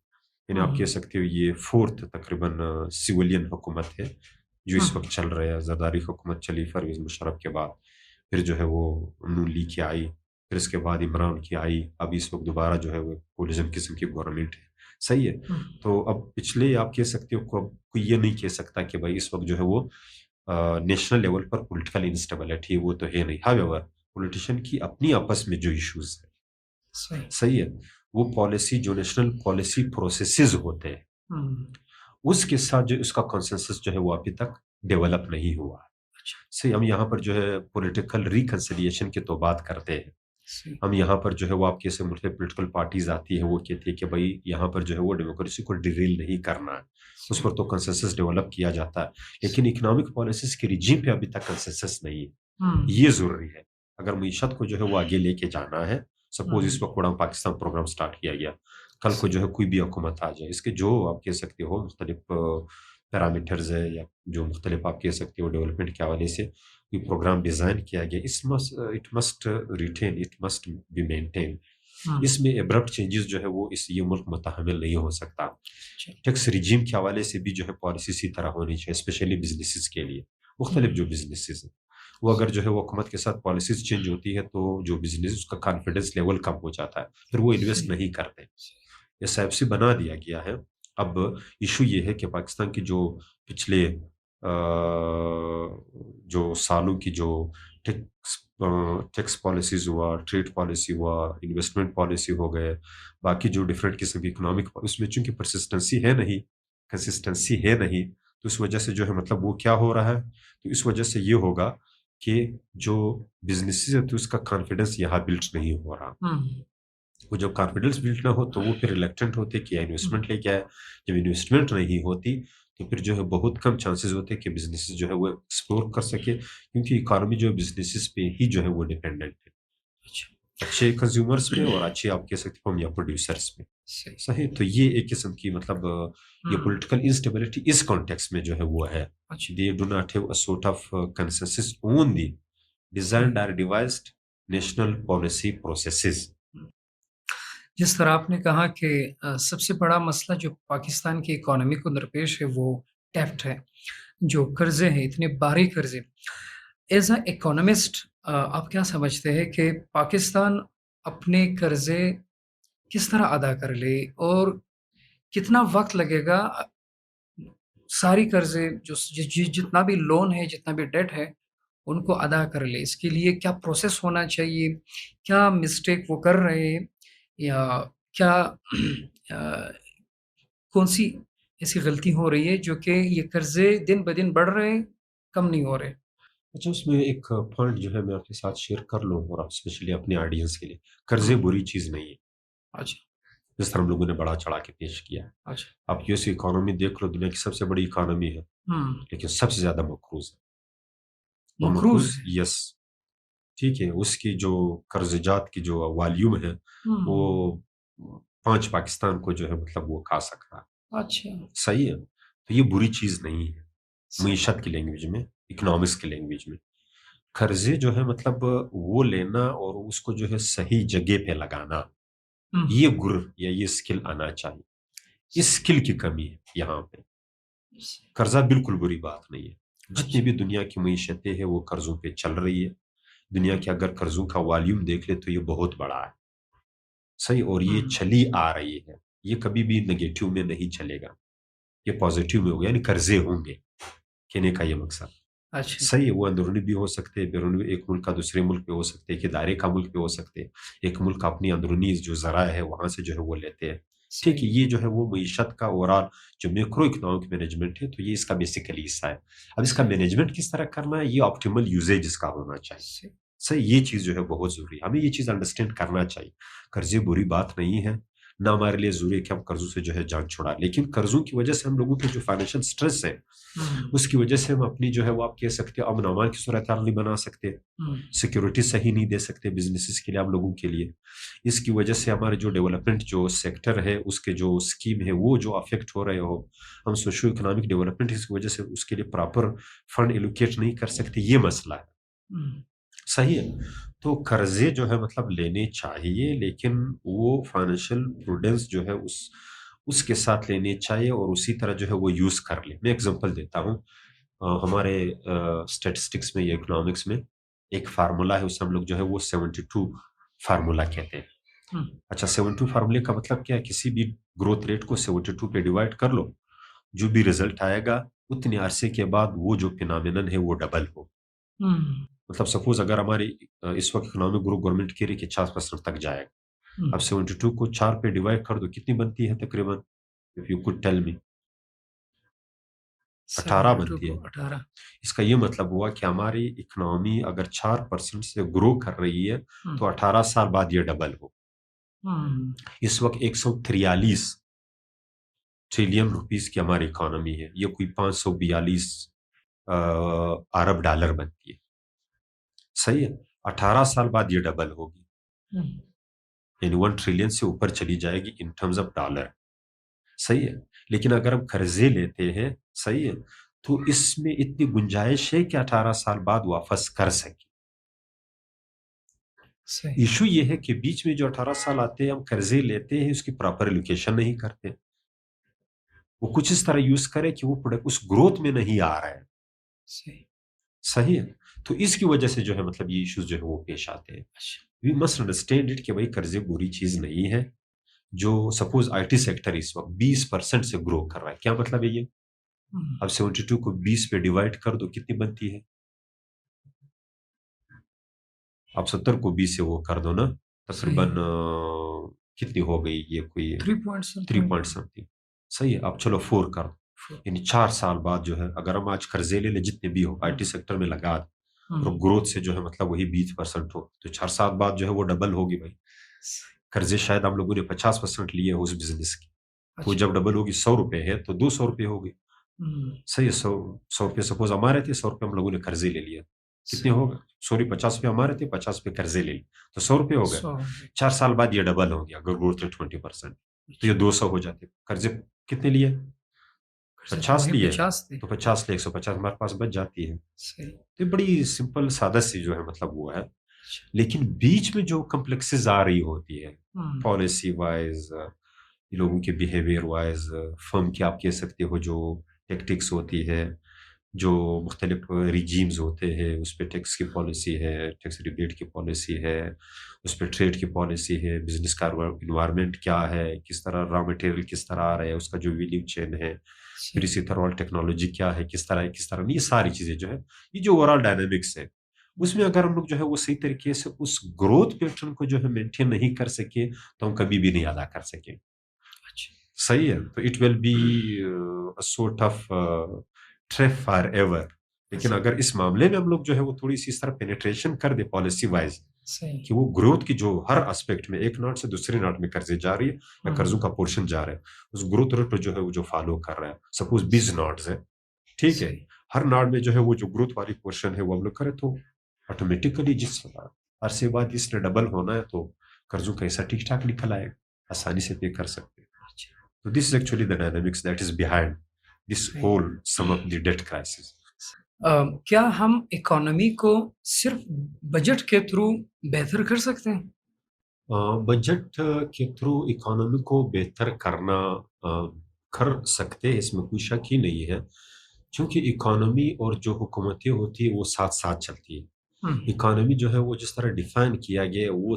یعنی آپ کہہ سکتے ہو یہ 4th تقریباً سویلین حکومت ہے جو اس وقت چل رہا ہے. زرداری حکومت چلی پرویز مشرف کے بعد, پھر جو ہے وہ نون لیگ کی آئی, پھر اس کے بعد عمران کی آئی, اب اس وقت دوبارہ جو ہے وہ پولیزم قسم کی گورنمنٹ ہے, صحیح ہے. تو اب پچھلے آپ کہہ سکتے ہو کوئی یہ نہیں کہہ سکتا کہ بھائی اس وقت جو ہے وہ نیشنل لیول پر پولیٹیکل انسٹیبلٹی وہ تو ہے نہیں. ہاویور پولیٹیشین کی اپنی آپس میں جو ایشوز ہے, صحیح ہے, وہ پالیسی جو نیشنل پالیسی پروسیسز ہوتے ہیں اس کے ساتھ جو اس کا کنسنسس جو ہے وہ ابھی تک ڈیولپ نہیں ہوا. صحیح, ہم یہاں پر جو ہے پولیٹیکل ریکنسیلیشن کی تو بات کرتے ہیں. ہم یہاں پر جو ہے وہ آپ کیسے مختلف پولیٹیکل پارٹیز آتی ہے وہ کہتی ہے کہ بھائی یہاں پر جو ہے وہ ڈیموکریسی کو ڈریل نہیں کرنا ہے, اس پر تو کنسنسس ڈیولپ کیا جاتا ہے. لیکن اکنامک پالیسیز کے ریجیم پہ ابھی تک کنسنسس نہیں ہے. یہ ضروری ہے اگر معیشت کو جو ہے وہ آگے لے کے جانا ہے. سپوز اس وقت بڑا پاکستان پروگرام سٹارٹ کیا گیا, کل کو جو ہے کوئی بھی حکومت آ جائے, اس کے جو آپ کہہ سکتے ہو مختلف پیرامیٹرز ہے یا جو مختلف آپ کہہ سکتے ہو ڈیولپمنٹ کے حوالے سے کوئی پروگرام ڈیزائن کیا گیا, it must retain, it must be maintain. اس میں ایبرپٹ چینجز جو ہے وہ اس یہ ملک متحمل نہیں ہو سکتا. ٹیکس ریجیم کے حوالے سے بھی جو ہے پالیسی اسی طرح ہونی چاہیے, اسپیشلی بزنسز کے لیے. مختلف جو بزنسز ہیں وہ اگر جو ہے وہ حکومت کے ساتھ پالیسیز چینج ہوتی ہے تو جو بزنس اس کا کانفیڈنس لیول کم ہو جاتا ہے, پھر وہ انویسٹ نہیں کرتے. یہ SIPC بنا دیا گیا ہے. اب ایشو یہ ہے کہ پاکستان کی جو پچھلے جو سالوں کی جو ٹیکس پالیسیز ہوا, ٹریڈ پالیسی ہوا, انویسٹمنٹ پالیسی ہو گئے, باقی جو ڈفرینٹ قسم کی اکنامک, اس میں چونکہ پرسسٹنسی ہے نہیں, کنسسٹنسی ہے نہیں, تو اس وجہ سے جو ہے مطلب وہ کیا ہو رہا ہے, تو اس وجہ سے یہ ہوگا کہ جو بزنسز ہے تو اس کا کانفیڈنس یہاں بلڈ نہیں ہو رہا. وہ جب کانفیڈنس بلڈ نہ ہو تو وہ پھر ریلیکٹنٹ ہوتے کہ انویسٹمنٹ لے کے آئے. جب انویسٹمنٹ نہیں ہوتی تو پھر جو ہے بہت کم چانسز ہوتے ہیں کہ بزنسز جو ہے وہ ایکسپلور کر سکے، کیونکہ اکانومی جو ہے بزنسز پہ ہی جو ہے وہ ڈیپینڈنٹ ہے،
اچھا
اچھے کنزیومرز پہ اور اچھے آپ کہہ سکتے ہو یا پروڈیوسرز پہ.
صحیح
صحیح. تو یہ ایک قسم کی مطلب یہ پولیٹیکل انسٹیبلٹی اس کانٹیکس میں جو ہے وہ ہے.
اچھا
They do not have a sort of consensus on the designed or devised national policy processes.
جس طرح آپ نے کہا کہ سب سے بڑا مسئلہ جو پاکستان کی اکانومی کو درپیش ہے وہ ٹیفٹ ہے، جو قرضے ہیں، اتنے بھاری قرضے. ایز اے اکانومسٹ آپ کیا سمجھتے ہیں کہ پاکستان اپنے قرضے کس طرح ادا کر لے اور کتنا وقت لگے گا ساری قرضے جو جتنا بھی لون ہے، جتنا بھی ڈیٹ ہے، ان کو ادا کر لے؟ اس کے لیے کیا پروسیس ہونا چاہیے؟ کیا مسٹیک وہ کر رہے ہیں یا کیا کون سی ایسی غلطی ہو رہی ہے جو کہ یہ قرضے دن بدن بڑھ رہے ہیں، کم نہیں ہو رہے؟
اچھا، اس میں ایک پوائنٹ جو ہے میں آپ کے ساتھ شیئر کر لوں، اور اسپیشلی اپنے آڈینس کے لیے. قرضے بری چیز نہیں ہے،
اچھا
جس طرح ہم لوگوں نے بڑا چڑھا کے پیش کیا ہے.
اچھا
آپ یو ایس اکانومی دیکھ لو، دنیا کی سب سے بڑی اکانومی ہے، لیکن سب سے زیادہ مقروض ہے. اور
مقروض
یس، ٹھیک ہے. اس کی جو قرض جات کی جو والیوم ہے وہ 5 پاکستان کو جو ہے مطلب وہ کھا سکتا ہے.
اچھا
صحیح ہے. تو یہ بری چیز نہیں ہے معیشت کی لینگویج میں، اکنامکس کی لینگویج میں. قرضے جو ہے مطلب وہ لینا اور اس کو جو ہے صحیح جگہ پہ لگانا، یہ گر یا یہ اسکل آنا چاہیے. اس اسکل کی کمی ہے یہاں پہ. قرضہ بالکل بری بات نہیں ہے. جتنی بھی دنیا کی معیشتیں ہیں وہ قرضوں پہ چل رہی ہے. دنیا کے اگر قرضوں کا والیوم دیکھ لے تو یہ بہت بڑا ہے. صحیح. اور یہ چلی آ رہی ہے، یہ کبھی بھی نگیٹیو میں نہیں چلے گا، یہ پازیٹیو میں ہوگا. یعنی قرضے ہوں گے، کہنے کا یہ مقصد. صحیح ہے. وہ اندرونی بھی ہو سکتے، بیرونی، ایک ملک کا دوسرے ملک پہ ہو سکتے، کہ دائرے کا ملک پہ ہو سکتے. ایک ملک اپنی اندرونی جو ذرائع ہے وہاں سے جو ہے وہ لیتے ہیں. ٹھیک ہے. یہ جو ہے وہ معیشت کا اوورال جو میکرو اکنامک مینجمنٹ ہے، تو یہ اس کا بیسیکلی حصہ ہے. اب اس کا مینجمنٹ کس طرح کرنا ہے، یہ آپٹیمل یوزیج اس کا ہونا چاہیے. صحیح. یہ چیز جو ہے بہت ضروری ہے، ہمیں یہ چیز انڈرسٹینڈ کرنا چاہیے. قرضے بری بات نہیں ہے، نہ ہمارے لیے ضروری ہے کہ ہم قرضوں سے جو ہے جان چھوڑا. لیکن قرضوں کی وجہ سے ہم لوگوں کے جو فائنینشیل سٹریس ہے، اس کی وجہ سے ہم اپنی جو ہے وہ آپ کہہ سکتے امن و امان کی صورتحال نہیں بنا سکتے، سیکیورٹی صحیح نہیں دے سکتے بزنسز کے لیے، ہم لوگوں کے لیے. اس کی وجہ سے ہمارے جو ڈیولپمنٹ جو سیکٹر ہے، اس کے جو اسکیم ہے وہ جو افیکٹ ہو رہے ہو، ہم سوشو اکنامک ڈیولپمنٹ اس کی وجہ سے اس کے لیے پراپر فنڈ ایلوکیٹ نہیں کر سکتے. یہ مسئلہ ہے. صحیح ہے. تو قرضے جو ہے مطلب لینے چاہیے، لیکن وہ فائنینشیل پروڈنس جو ہے اس کے ساتھ لینے چاہیے، اور اسی طرح جو ہے وہ یوز کر لیں. میں ایگزامپل دیتا ہوں. ہمارے اسٹیٹسٹکس میں یا اکنامکس میں ایک فارمولا ہے، اسے ہم لوگ جو ہے وہ 72 فارمولا کہتے ہیں. اچھا، 72 فارمولے کا مطلب کیا ہے؟ کسی بھی گروتھ ریٹ کو 72 پہ ڈیوائڈ کر لو، جو بھی رزلٹ آئے گا اتنے عرصے کے بعد وہ جو فینامینن ہے وہ ڈبل ہو. مطلب سپوز اگر ہماری اس وقت اکنامک گروتھ گورنمنٹ کی رہی کہ 50% تک جائے گا، اب 72 کو 4 پہ ڈیوائڈ کر دو، کتنی بنتی ہے تقریباً؟ if you could tell me. 18 بنتی ہے.
18.
اس کا یہ مطلب ہوا کہ ہماری اکنامی اگر 4% سے گرو کر رہی ہے تو 18 سال بعد یہ ڈبل ہو. اس وقت 143 ٹریلین روپیز کی ہماری اکانومی ہے، یہ کوئی 542 ارب ڈالر بنتی ہے. صحیح ہے. 18 سال بعد یہ ڈبل ہوگی، یعنی 1 ٹریلین سے اوپر چلی جائے گی ان ٹرمز آف ڈالر. صحیح ہے. لیکن اگر ہم قرضے لیتے ہیں، صحیح ہے، تو اس میں اتنی گنجائش ہے کہ 18 سال بعد واپس کر سکیں. ایشو یہ ہے کہ بیچ میں جو 18 سال آتے ہیں ہم قرضے لیتے ہیں، اس کی پراپر ایلوکیشن نہیں کرتے، وہ کچھ اس طرح یوز کرے کہ وہ اس گروتھ میں نہیں آ رہا ہے. صحیح ہے. تو اس کی وجہ سے جو ہے مطلب یہ ایشوز جو ہے وہ پیش آتے ہیں. وی مسٹ انڈرسٹینڈ اٹ کہ بھائی قرضے بری چیز نہیں ہے. جو سپوز آئی ٹی سیکٹر اس وقت 20% سے گرو کر رہا ہے، کیا مطلب ہے یہ؟ اب 72 کو 20 پہ ڈیوائڈ کر دو، کتنی بنتی ہے؟ اب 70 کو 20 سے وہ کر دو نا، تقریباً کتنی ہو گئی یہ؟ کوئی 3 پوائنٹ سمتھنگ. صحیح ہے. اب چلو 4 کر دو، یعنی 4 سال بعد جو ہے اگر ہم آج قرضے لے لیں جتنے بھی ہو آئی ٹی سیکٹر میں لگا دیں اور گروتھ سے جو ہے مطلب وہی 20% ہو، تو 4 سال بعد جو ہے وہ ڈبل ہوگی. بھائی قرضے شاید ہم لوگوں نے 50% لیے اس بزنس کی، تو جب ڈبل ہوگی 100 روپے ہے تو 200 روپے ہوگی. صحیح ہے. 100 روپے سپوز ہمارے تھے, 100 روپے ہم لوگوں نے قرضے لے لیا, کتنے ہو گئے؟ 50 روپے ہمارے تھے, 50 روپے قرضے لے لیے, تو 100 روپے ہو گئے. 4 سال بعد یہ ڈبل ہو گیا, اگر گروتھ ریٹ 20%, تو یہ 200 ہو جاتے. قرضے کتنے لیے؟ 50 لیے, تو 50 لے 150 ہمارے پاس بچ جاتی ہے. تو یہ بڑی سمپل سادہ سی جو ہے مطلب وہ ہے. لیکن بیچ میں جو کمپلیکسز آ رہی ہوتی ہے پالیسی وائز, لوگوں کے بیہیویئر وائز, فرم کی آپ کہہ سکتے ہو جو ٹیکٹکس ہوتی ہے, جو مختلف ریجیمز ہوتے ہیں, اس پہ ٹیکس کی پالیسی ہے, ٹیکس ریبیٹ کی پالیسی ہے, اس پہ ٹریڈ کی پالیسی ہے, بزنس کا انوائرمنٹ کیا ہے, کس طرح را مٹیریل کس طرح آ رہا ہے, اس کا جو ویلیو چین ہے, پھر اسی طرح ٹیکنالوجی کیا ہے, کس طرح نہیں, یہ ساری چیزیں جو ہے, یہ جو اوور آل ڈائنامکس ہے, اس میں اگر ہم لوگ جو ہے وہ صحیح طریقے سے اس گروتھ پیٹرن کو جو ہے مینٹین نہیں کر سکے تو ہم کبھی بھی نہیں ادا کر سکیں. صحیح ہے. تو it will be sort of trap for ever. لیکن اگر اس معاملے میں ہم لوگ جو ہے وہ تھوڑی سی اس طرح پینیٹریشن کر دے پالیسی وائز کہ وہ گروتھ کی جو ہر اسپیکٹ میں ایک ناٹ سے دوسرے ناٹ میں قرضے جا رہی ہے یا قرضوں کا پورشن جا رہا ہے, اس گروتھ ریٹ جو ہے وہ جو فالو کر رہا ہے, سپوز 20 ناٹس ہے, ٹھیک ہے, ہر ناٹ میں جو ہے وہ جو گروتھ والی پورشن ہے وہ ہم لوگ کرے, تو آٹومیٹیکلی جس عرصے بعد اس نے ڈبل ہونا ہے تو قرضوں کا ایسا ٹھیک ٹھاک نکل آئے, آسانی سے پے کر سکتے. So this is actually the dynamics that is behind this whole sum of the debt crisis.
کیا ہم اکانومی کو صرف بجٹ کے تھرو بہتر کر سکتے ہیں؟
بجٹ کے تھرو اکانومی کو بہتر کرنا کر سکتے ہیں, اس میں کوئی شک ہی نہیں ہے, کیونکہ اکانومی اور جو حکومتیں ہوتی ہیں وہ ساتھ ساتھ چلتی ہے. اکانومی جو ہے وہ جس طرح ڈیفائن کیا گیا وہ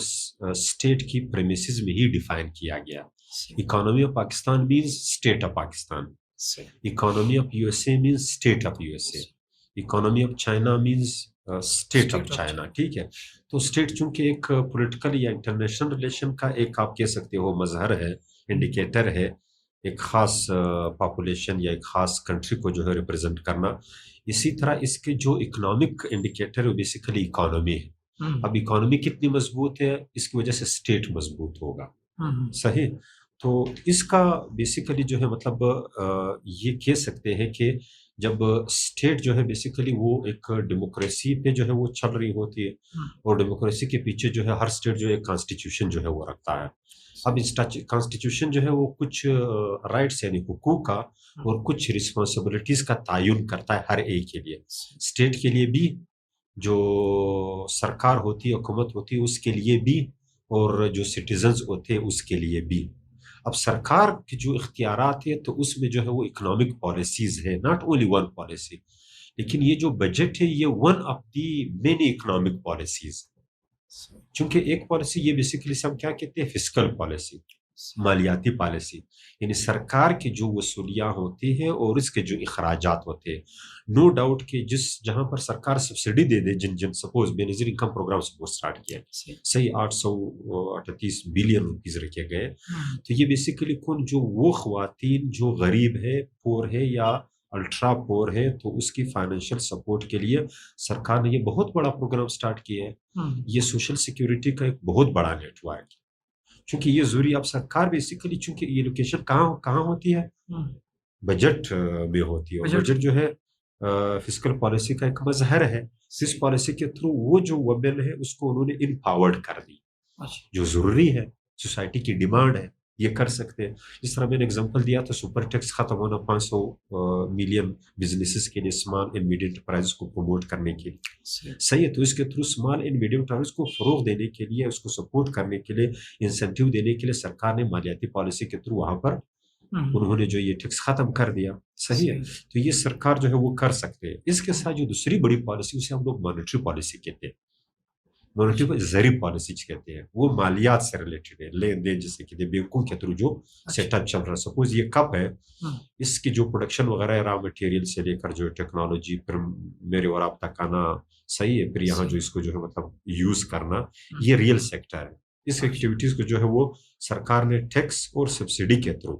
اسٹیٹ کی پریمیسز میں ہی ڈیفائن کیا گیا. Economy of Pakistan means state of Pakistan, economy of U S A means state of U S A, economy of China means state of China. ٹھیک ہے. تو اسٹیٹ چونکہ ایک پولیٹیکل یا انٹرنیشنل ریلیشن کا ایک آپ کہہ سکتے ہو مظہر ہے, انڈیکیٹر ہے, ایک خاص پاپولیشن یا ایک خاص کنٹری کو جو ہے ریپرزینٹ کرنا. اسی طرح اس کے جو اکنامک انڈیکیٹر ہے بیسیکلی اکانومی ہے. اب اکانومی کتنی مضبوط ہے, اس کی وجہ سے اسٹیٹ مضبوط ہوگا. صحیح. تو اس کا بیسیکلی جو ہے مطلب یہ کہہ سکتے ہیں کہ جب اسٹیٹ جو ہے بیسیکلی وہ ایک ڈیموکریسی پہ جو ہے وہ چل رہی ہوتی ہے, اور ڈیموکریسی کے پیچھے جو ہے ہر اسٹیٹ جو ہے کانسٹیٹیوشن جو ہے وہ رکھتا ہے. اب اس کانسٹیٹیوشن جو ہے وہ کچھ رائٹس یعنی حقوق کا اور کچھ رسپانسبلٹیز کا تعین کرتا ہے ہر ایک کے لیے. اسٹیٹ کے لیے بھی, جو سرکار ہوتی ہے, حکومت ہوتی ہے, اس کے لیے بھی, اور جو سٹیزنز ہوتے ہیں اس کے لیے بھی. اب سرکار کے جو اختیارات ہیں تو اس میں جو ہے وہ اکنامک پالیسیز ہے, ناٹ اونلی ون پالیسی, لیکن یہ جو بجٹ ہے یہ one of the many economic policies. چونکہ ایک پالیسی یہ بیسیکلی ہم کیا کہتے ہیں, فسکل پالیسی, مالیاتی پالیسی, یعنی سرکار کی جو وصولیاں ہوتی ہیں اور اس کے جو اخراجات ہوتے ہیں. نو ڈاؤٹ کہ جہاں پر سرکار سبسڈی دے دے, جن سپوز بے نظیر انکم پروگرام سپوز سٹارٹ کیا, صحیح 838 بلین روپیز رکھے گئے, تو یہ بیسیکلی کون, جو وہ خواتین جو غریب ہے, پور ہے یا الٹرا پور ہے, تو اس کی فائنینشیل سپورٹ کے لیے سرکار نے یہ بہت بڑا پروگرام سٹارٹ کیا ہے. یہ سوشل سیکیورٹی کا ایک بہت بڑا نیٹ ورک, چونکہ یہ ضروری. اب سرکار بیسیکلی چونکہ یہ لوکیشن کہاں ہوتی ہے, بجٹ میں ہوتی ہے, اور بجٹ جو ہے فسکل پالیسی کا ایک مظہر ہے. اس پالیسی کے تھرو وہ جو وومن ہے اس کو انہوں نے امپاورڈ کر دی, جو ضروری ہے, سوسائٹی کی ڈیمانڈ ہے, یہ کر سکتے ہیں. اس طرح میں نے اگزامپل دیا تو سپر ٹیکس ختم ہونا 500 ملین بزنسز کے لیے, اسمال اینڈ میڈیم انٹرپرائز کو پروموٹ کرنے کے لیے. صحیح ہے. تو اس کے through small and medium enterprise کو فروغ دینے کے لیے, اس کو سپورٹ کرنے کے لیے, انسینٹیو دینے کے لیے سرکار نے مالیاتی پالیسی کے تھرو وہاں پر انہوں نے جو یہ ٹیکس ختم کر دیا. صحیح ہے. تو یہ سرکار جو ہے وہ کر سکتے ہیں. اس کے ساتھ جو دوسری بڑی پالیسی اسے ہم لوگ مانیٹری پالیسی کہتے ہیں, مانیٹری کو زرعی پالیسی کہتے ہیں. وہ مالیات سے ریلیٹڈ ہے, لین دین جیسے کہ بینکوں کے تھرو جو سیٹ اپ چل رہا ہے. سپوز یہ کپ ہے, اس کی جو پروڈکشن وغیرہ ہے, را مٹیریل سے لے کر جو ٹیکنالوجی, پھر میرے اور آپ تک آنا, صحیح ہے, پھر یہاں جو اس کو جو ہے مطلب یوز کرنا, یہ ریئل سیکٹر ہے. اس ایکٹیویٹیز کو جو ہے وہ سرکار نے ٹیکس اور سبسڈی کے تھرو,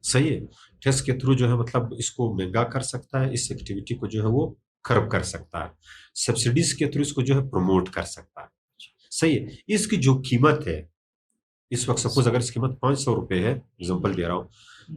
صحیح ہے, ٹیکس کے تھرو جو ہے مطلب اس کو مہنگا کر سکتا ہے, اس ایکٹیویٹی کو جو ہے وہ کرب کر سکتا ہے. سبسڈیز کے تھرو اس کو جو ہے پروموٹ کر سکتا ہے. صحیح ہے. اس کی جو قیمت ہے اس وقت, سپوز اگر اس قیمت 500 روپے ہے, ایگزامپل دے رہا ہوں,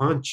5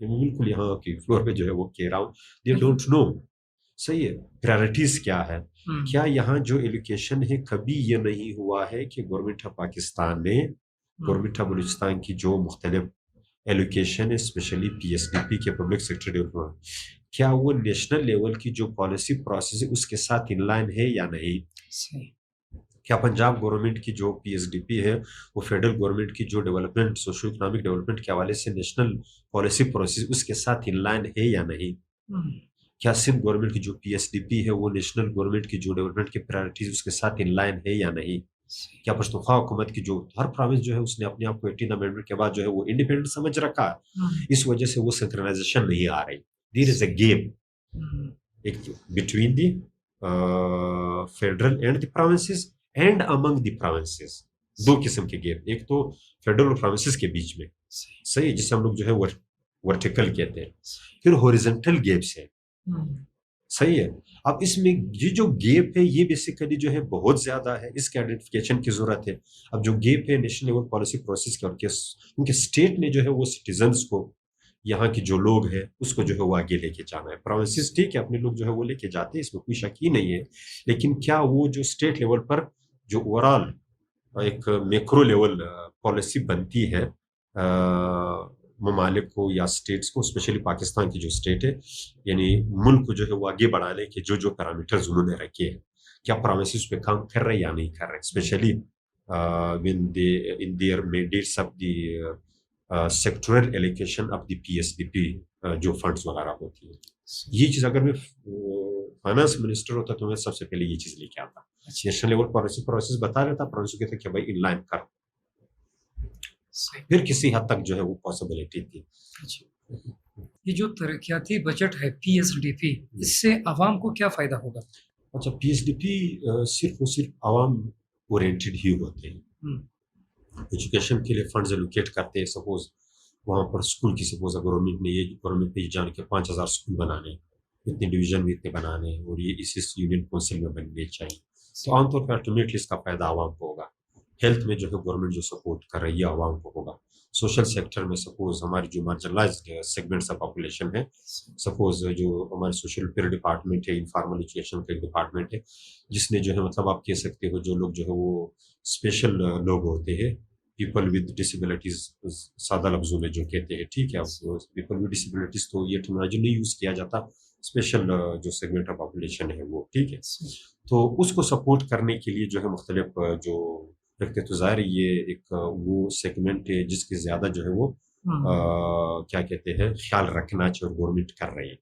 میں بالکل یہاں کی فلور پہ جو ہے وہ کہہ رہا ہوں دے ڈونٹ نو صحیح ہے پرائرٹیز کیا ہے. کیا یہاں جو ایلوکیشن ہے کبھی یہ نہیں ہوا ہے کہ گورنمنٹ آف پاکستان نے گورنمنٹ آف بلوچستان کی جو مختلف ایلوکیشن ہے specially P S D P کے پبلک سیکٹر ڈیولپمنٹ کیا وہ نیشنل لیول کی جو پالیسی پروسیس ہے اس کے ساتھ ان لائن ہے یا نہیں؟ کیا پنجاب گورنمنٹ کی جو پی ایس ڈی پی ہے وہ فیڈرل گورنمنٹ کی جو ڈیولپمنٹ سوشو اکنامک ڈیولپمنٹ کے حوالے سے نیشنل پالیسی پروسیس اس کے ساتھ ان لائن ہے یا نہیں؟ کیا سندھ گورنمنٹ کی جو پی ایس ڈی پی ہے وہ نیشنل گورنمنٹ کی جو ڈیولپمنٹ کی پرائرٹیز اس کے ساتھ ان لائن ہے یا نہیں؟ کیا پشتونخوا حکومت کی جو ہر پروونس جو ہے اس نے اپنے آپ کو 18 امینڈمنٹ کے بعد جو ہے وہ انڈیپینڈنٹ سمجھ رکھا اس وجہ سے وہ سنکرنائزیشن نہیں آ رہی. There is a gap between the federal and the provinces and among the provinces. دو قسم کے گیپ, ایک تو فیڈرل اور پروونسز کے بیچ میں صحیح ہے جسے ہم لوگ جو ہے ورٹیکل کہتے ہیں, پھر ہاریزونٹل گیپس ہیں صحیح ہے. اب اس میں یہ جو گیپ ہے یہ بیسیکلی جو ہے بہت زیادہ ہے, اس کے آئیڈینٹیفیکیشن کی ضرورت ہے. اب جو گیپ ہے نیشنل لیول پالیسی پروسیس کے اور کیونکہ اسٹیٹ نے جو ہے وہ سٹیزنز کو یہاں کی جو لوگ ہیں اس کو جو ہے وہ آگے لے کے جانا ہے. پروونسز ٹھیک ہے اپنے لوگ جو ہے وہ لے کے جاتے ہیں, اس میں کوئی شک ہی نہیں ہے, لیکن کیا وہ جو اسٹیٹ لیول پر جو اوورال ایک میکرو لیول پالیسی بنتی ہے ممالک کو یا اسٹیٹس کو, اسپیشلی پاکستان کی جو اسٹیٹ ہے یعنی ملک کو جو ہے وہ آگے بڑھانے کے جو پیرامیٹرز انہوں نے رکھے ہیں, کیا پروونسز پہ کام کر رہے یا نہیں کر رہے, especially when they in their mandates of the sectoral allocation of the PSDP جو فنڈز وغیرہ ہوتی ہیں. یہ چیز اگر میں فائنانس منسٹر ہوتا تو میں سب سے پہلے یہ چیز لے کے آتا, نیشنل لیول پالیسی پروسیس بتا رہتا, پروونس کہتے کہ بھائی ان لائن کر, پھر کسی حد تک جو ہے وہ پاسبلٹی تھی.
یہ جو ترقیاتی بجٹ ہے پی ایس ڈی پی, اس سے عوام کو کیا فائدہ ہوگا؟
اچھا, پی ایس ڈی پی صرف اور صرف عوام اورینٹیڈ ہی ہوتے ہیں. ایجوکیشن کے لیے فنڈز الوکیٹ کرتے ہیں, سپوز وہاں پر اسکول کی سپوز گورنمنٹ نے گورنمنٹ نے جان کے 5000 اسکول بنانے, اتنے ڈویژن میں اتنے بنانے اور یہ اس یونین کونسل میں بننے چاہیے, تو عام طور پر الٹیمیٹلی اس کا فائدہ عوام کو ہوگا. ہیلتھ میں جو ہے گورنمنٹ جو سپورٹ کر رہی ہے عوام کو ہوگا. سوشل سیکٹر میں سپوز ہماری جو مارجنلائزڈ سیگمنٹس آف پاپولیشن ہے, سپوز جو ہمارے سوشل ویلفیئر ڈپارٹمنٹ ہے, انفارمل ایجوکیشن کا ایک ڈپارٹمنٹ ہے جس نے جو ہے مطلب آپ کہہ سکتے ہو جو لوگ جو ہے وہ اسپیشل لوگ ہوتے ہیں, پیپل ود ڈسیبلٹیز سادہ لفظوں میں جو کہتے ہیں, ٹھیک ہے, پیپل ود ڈسیبلٹیز تو یہ ٹرمنالوجی نہیں یوز کیا جاتا, اسپیشل جو سیگمنٹ آف پاپولیشن ہے وہ, ٹھیک ہے, تو اس کو سپورٹ کرنے کے لیے جو ہے مختلف جو رکھتے, تو ظاہر یہ ایک وہ سیگمنٹ ہے جس کی زیادہ جو ہے وہ کیا کہتے ہیں خیال رکھنا چاہیے اور گورنمنٹ کر رہی ہے,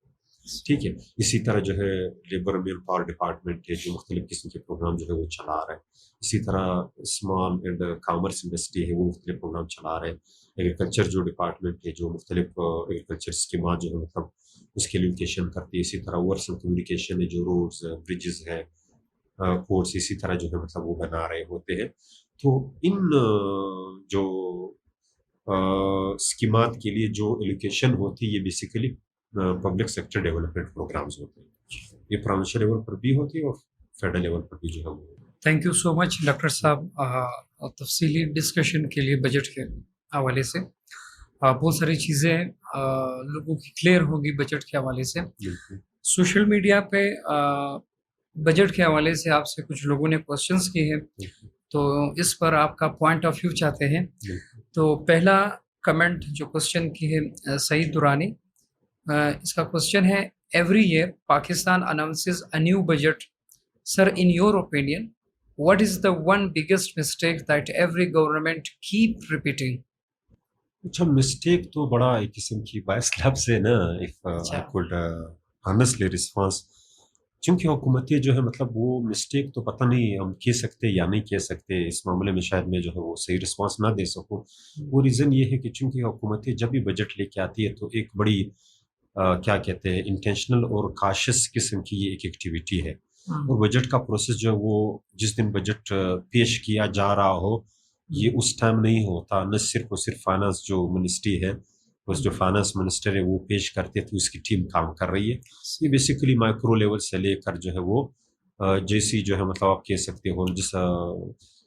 ٹھیک ہے. اسی طرح جو ہے لیبر مین پاور ڈپارٹمنٹ ہے جو مختلف قسم کے پروگرام جو ہے وہ چلا رہا ہے. اسی طرح اسمال اینڈ کامرس انڈسٹری ہے وہ مختلف پروگرام چلا رہے ہیں. ایگریکلچر جو ڈپارٹمنٹ ہے جو مختلف ایگریکلچر اسکیمات جو ہے مطلب اس کے ایلوکیشن کرتی ہے. اسی طرح ورکس اینڈ کمیونیکیشن ہے جو روڈز برجز ہے کورس اسی طرح جو ہے مطلب وہ بنا رہے ہوتے ہیں. تو ان جو اسکیمات کے لیے جو ایلوکیشن ہوتی ہے یہ basically public sector development programmes ہوتے ہیں, یہ پروونشل لیول پر بھی ہوتی ہے اور فیڈرل لیول پر بھی جو ہے.
Thank you so much doctor صاحب, تفصیلی ڈسکشن کے لیے بجٹ کے حوالے سے بہت ساری چیزیں لوگوں کی کلیئر ہوگی بجٹ کے حوالے سے. سوشل میڈیا پہ بجٹ کے حوالے سے آپ سے کچھ لوگوں نے کوشچنس کیے ہیں, تو اس پر آپ کا پوائنٹ آف ویو چاہتے ہیں. تو پہلا کمنٹ جو کوشچن کی ہے سعید درانی, اس کا کوشچن ہے every year Pakistan announces a new budget. Sir, in your opinion what is the one biggest mistake that every government keep repeating?
اچھا, مسٹیک تو بڑا ایک قسم کی باعث لفظ ہے نا, if I could honestly response, چونکہ حکومتیں جو ہے مطلب وہ مسٹیک تو پتہ نہیں ہم کہہ سکتے یا نہیں کہہ سکتے, اس معاملے میں شاید میں جو ہے وہ صحیح رسپانس نہ دے سکوں. وہ ریزن یہ ہے کہ چونکہ حکومتیں جب بھی بجٹ لے کے آتی ہے تو ایک بڑی کیا کہتے ہیں انٹینشنل اور کاشس قسم کی یہ ایک ایکٹیویٹی ہے. اور بجٹ کا پروسیس جو ہے وہ جس دن بجٹ پیش کیا جا رہا ہو یہ اس ٹائم نہیں ہوتا, نہ صرف اور صرف فائنانس جو منسٹری ہے اس جو فائنانس منسٹر ہے وہ پیش کرتے تھے, اس کی ٹیم کام کر رہی ہے. یہ بیسیکلی مائکرو لیول سے لے کر جو ہے وہ جیسی جو ہے مطلب آپ کہہ سکتے ہو جس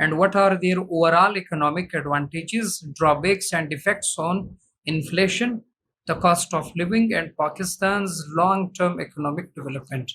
and what are their overall economic advantages, drawbacks and effects on inflation, the cost of living and Pakistan's long-term economic development?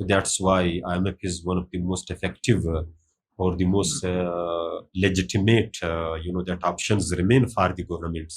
So that's why IMF is one of the most effective or the most legitimate, that options remain for the governments,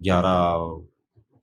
11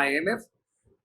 IMF?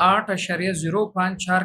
8.054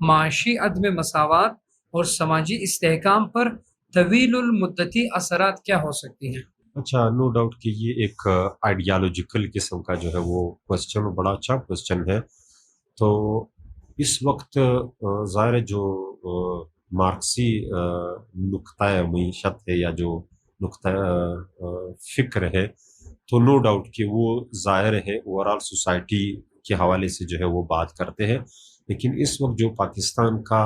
معاشی عدم مساوات اور سماجی استحکام پر طویل المدتی اثرات کیا ہو سکتی ہیں؟
اچھا، نو ڈاؤٹ کہ یہ ایک آئیڈیالوجیکل قسم کا جو ہے وہ کوشچن، بڑا اچھا کوشچن ہے. تو اس وقت ظاہر ہے جو مارکسی نقطۂ معیشت ہے یا جو نقطۂ فکر ہے، تو نو ڈاؤٹ کہ وہ ظاہر ہے اوور آل سوسائٹی کے حوالے سے جو ہے وہ بات کرتے ہیں. لیکن اس وقت جو پاکستان کا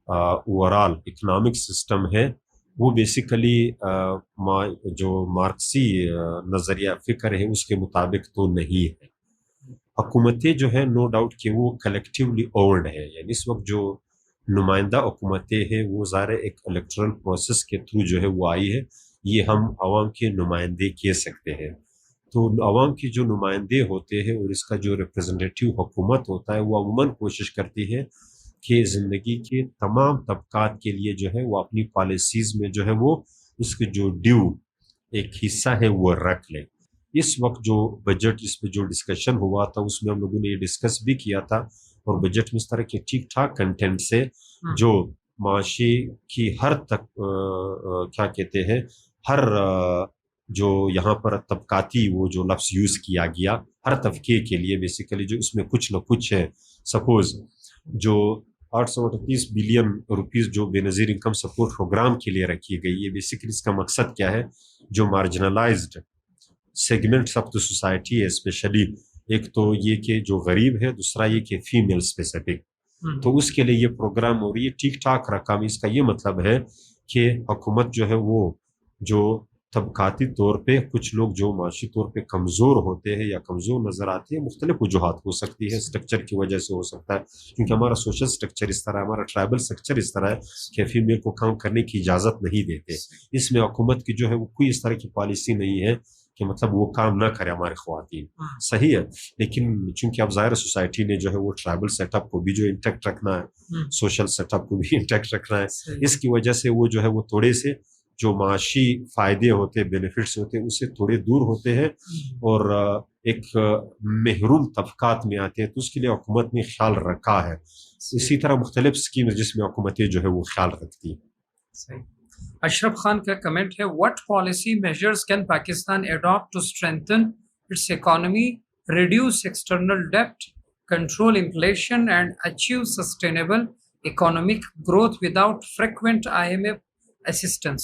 اوور آل اکنامک سسٹم ہے وہ بیسیکلی جو مارکسی نظریہ فکر ہے اس کے مطابق تو نہیں ہے. حکومتیں جو ہے نو ڈاؤٹ کہ وہ کلیکٹیولی اونڈ ہے، یعنی اس وقت جو نمائندہ حکومتیں ہیں وہ ظاہر ایک الیکٹرل پروسیس کے تھرو جو ہے وہ آئی ہے. یہ ہم عوام کے نمائندے کہہ سکتے ہیں. تو عوام کی جو نمائندے ہوتے ہیں اور اس کا جو ریپرزنٹیٹیو حکومت ہوتا ہے وہ عموماً کوشش کرتی ہے کہ زندگی کے تمام طبقات کے لیے جو ہے وہ اپنی پالیسیز میں جو ہے وہ اس کے جو ڈیو ایک حصہ ہے وہ رکھ لے. اس وقت جو بجٹ اس پہ جو ڈسکشن ہوا تھا اس میں ہم لوگوں نے یہ ڈسکس بھی کیا تھا، اور بجٹ میں اس طرح کے ٹھیک ٹھاک کنٹینٹ سے جو معاشی کی ہر تک کیا کہتے ہیں ہر جو یہاں پر طبقاتی وہ جو لفظ یوز کیا گیا ہر طبقے کے لیے بیسیکلی جو اس میں کچھ نہ کچھ ہے. سپوز جو 838 بلین روپیز جو بے نظیر انکم سپورٹ پروگرام کے لیے رکھی گئی ہے، بیسیکلی اس کا مقصد کیا ہے؟ جو marginalised segments of the society ہے، اسپیشلی ایک تو یہ کہ جو غریب ہے، دوسرا یہ کہ فیمیل اسپیسیفک، تو اس کے لیے یہ پروگرام اور یہ ٹھیک ٹھاک رقم. اس کا یہ مطلب ہے کہ حکومت جو ہے وہ جو طبقاتی طور پہ کچھ لوگ جو معاشی طور پہ کمزور ہوتے ہیں یا کمزور نظر آتے ہیں، مختلف وجوہات ہو سکتی ہے، اسٹرکچر کی وجہ سے ہو سکتا ہے، کیونکہ ہمارا سوشل اسٹرکچر اس طرح ہے، ہمارا ٹرائبل اسٹرکچر اس طرح ہے کہ فیمیل کو کام کرنے کی اجازت نہیں دیتے. اس میں حکومت کی جو ہے وہ کوئی اس طرح کی پالیسی نہیں ہے کہ مطلب وہ کام نہ کرے ہمارے خواتین. صحیح ہے، لیکن چونکہ اب ظاہر سوسائٹی نے جو ہے وہ ٹرائبل سیٹ اپ کو بھی جو انٹیکٹ رکھنا ہے، سوشل سیٹ اپ کو بھی انٹیکٹ رکھنا ہے، اس کی وجہ سے وہ جو ہے وہ تھوڑے سے جو معاشی فائدے ہوتے بینیفٹس ہوتے ہیں اس سے تھوڑے دور ہوتے ہیں اور ایک محروم طبقات میں آتے ہیں. تو اس کے لیے حکومت نے خیال رکھا ہے. اسی طرح مختلف اسکیم جس میں حکومتیں جو ہے وہ خیال رکھتی ہیں.
اشرف خان کا کمنٹ ہے، what policy measures can Pakistan adopt to strengthen its economy, reduce external ڈیپٹ، control inflation and achieve sustainable economic growth without frequent I M F assistance?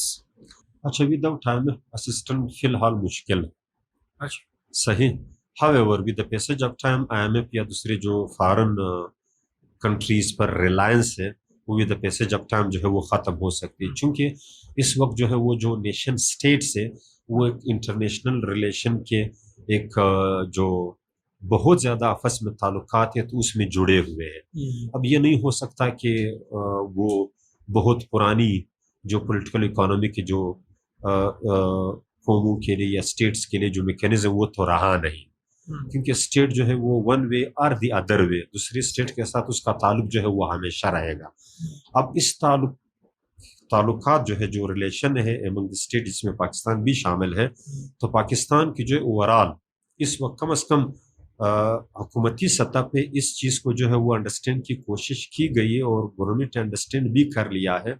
اچھا، without I M F assistance فی الحال مشکل ہے.
اچھا،
صحیح. however with the passage of time I M F یا دوسرے جو فارن کنٹریز پر ریلائنس ہے وہ with the passage of time جو ہے وہ ختم ہو سکتی ہے، چونکہ اس وقت جو ہے وہ جو نیشن اسٹیٹس ہے وہ ایک انٹرنیشنل ریلیشن کے ایک جو بہت زیادہ آپس میں تعلقات ہیں تو اس میں جڑے ہوئے ہیں. اب یہ نہیں ہو سکتا کہ وہ بہت پرانی جو پولیٹیکل اکانومی کے جو قوموں کے لیے یا اسٹیٹس کے لیے جو میکینزم وہ تو رہا نہیں، کیونکہ اسٹیٹ جو ہے وہ ون وے اور دی ادر وے دوسری اسٹیٹ کے ساتھ اس کا تعلق جو ہے وہ ہمیشہ رہے گا. اب اس تعلقات جو ہے جو ریلیشن ہے ایمنگ دی اسٹیٹ جس میں پاکستان بھی شامل ہے، تو پاکستان کی جو اوور آل اس وقت کم از کم حکومتی سطح پہ اس چیز کو جو ہے وہ انڈرسٹینڈ کی کوشش کی گئی ہے اور گورنمنٹ نے انڈرسٹینڈ بھی کر لیا ہے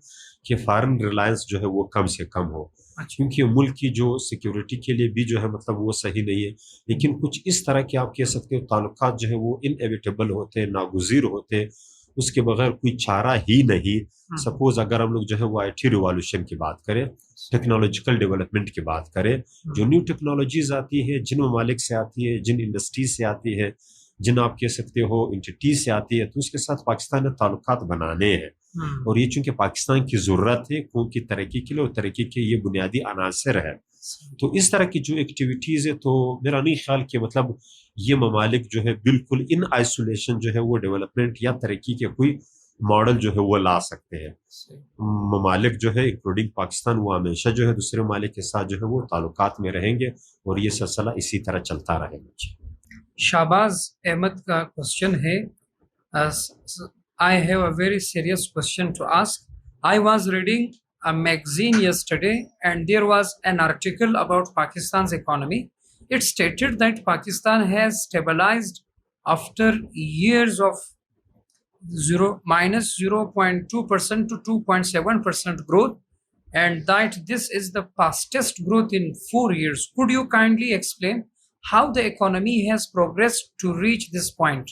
کہ فارن ریلائنس جو ہے وہ کم سے کم ہو، کیونکہ ملک کی جو سیکیورٹی کے لیے بھی جو ہے مطلب وہ صحیح نہیں ہے. لیکن کچھ اس طرح کے آپ کہہ سکتے ہو تعلقات جو ہے وہ انیویٹیبل ہوتے، ناگزیر ہوتے، اس کے بغیر کوئی چارہ ہی نہیں. سپوز اگر ہم لوگ جو ہے وہ آئی ٹی ریوالوشن کی بات کریں، ٹیکنالوجیکل ڈیولپمنٹ کی بات کریں، جو نیو ٹیکنالوجیز آتی ہے جن ممالک سے آتی ہے، جن انڈسٹریز سے آتی ہے، جن آپ کہہ سکتے ہو انٹیٹیز سے آتی ہے، تو اس کے ساتھ پاکستان نے تعلقات بنانے ہیں. اور یہ چونکہ پاکستان کی ضرورت ہے قوم کی ترقی کے لیے اور ترقی کے یہ بنیادی عناصر ہے، تو اس طرح کی جو ایکٹیویٹیز ہے تو میرا نہیں خیال کہ مطلب یہ ممالک جو ہے بالکل ان آئسولیشن جو ہے وہ ڈیولپمنٹ یا ترقی کے کوئی ماڈل جو ہے وہ لا سکتے ہیں. ممالک جو ہے انکلوڈنگ پاکستان وہ ہمیشہ جو ہے دوسرے ممالک کے ساتھ جو ہے وہ تعلقات میں رہیں گے اور یہ سلسلہ اسی طرح چلتا رہے گا.
شہباز احمد کا کوشچن ہے، I have a very serious question to ask. I was reading a magazine yesterday and there was an article about Pakistan's economy. It stated that Pakistan has stabilized after years of minus 0.2% to 2.7% growth, and that this is the fastest growth in 4 years. Could you kindly explain how the economy has progressed to reach this point?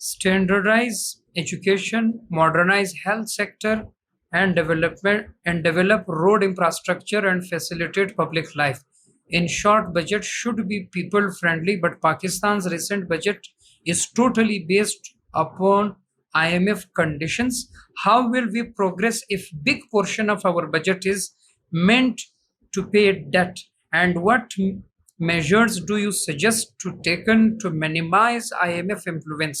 standardize education, modernize health sector and develop road infrastructure and facilitate public life. In short, budget should be people friendly, but Pakistan's recent budget is totally based upon IMF conditions. How will we progress if big portion of our budget is meant to pay debt? And what measures do you suggest to taken to minimize IMF influence?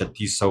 3600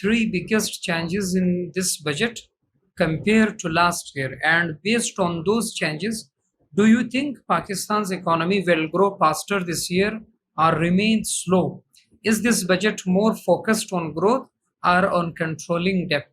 3 biggest changes in this budget compared to last year, and based on those changes do you think Pakistan's economy will grow faster this year or remain slow? Is this budget more focused on growth or on controlling debt?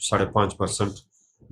5.5%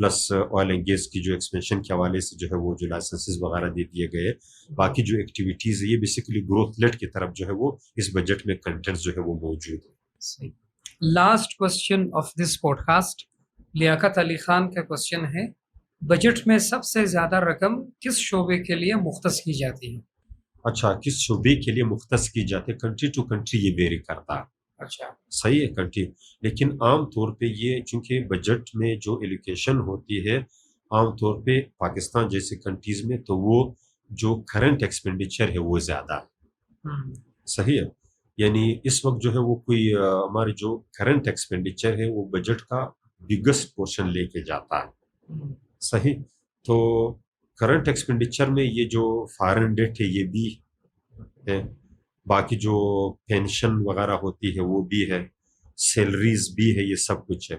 plus oil and gas کی جو expansion کے حوالے سے جو ہے وہ جو licences وغیرہ دے دیے گئے. باقی جو ایکٹیویٹیز ہے یہ بیسیکلی گروتھ لیٹ کی طرف جو ہے وہ اس بجٹ میں کنٹینٹس جو ہے وہ موجود ہے.
Last question of this podcast Liaquat Ali Khan کا کوشچن ہے, بجٹ میں سب سے زیادہ رقم کس شعبے کے لیے مختص کی جاتی ہے؟
اچھا, کس شعبے کے لیے مختص کی جاتی ہے؟ کنٹری ٹو کنٹری یہ ویری کرتا ہے.
اچھا,
صحیح ہے کنٹری, لیکن عام طور پہ یہ چونکہ بجٹ میں جو ایلوکیشن ہوتی ہے عام طور پہ پاکستان جیسے کنٹریز میں تو وہ جو کرنٹ ایکسپینڈیچر ہے وہ زیادہ ہے. صحیح ہے, یعنی اس وقت جو ہے وہ کوئی ہمارے جو کرنٹ ایکسپینڈیچر ہے وہ بجٹ کا بگسٹ پورشن لے کے جاتا ہے. صحیح, تو کرنٹ ایکسپینڈیچر میں یہ جو فارن ڈیٹ ہے یہ بھی ہے, باقی جو پینشن وغیرہ ہوتی ہے وہ بھی ہے, سیلریز بھی ہے, یہ سب کچھ ہے.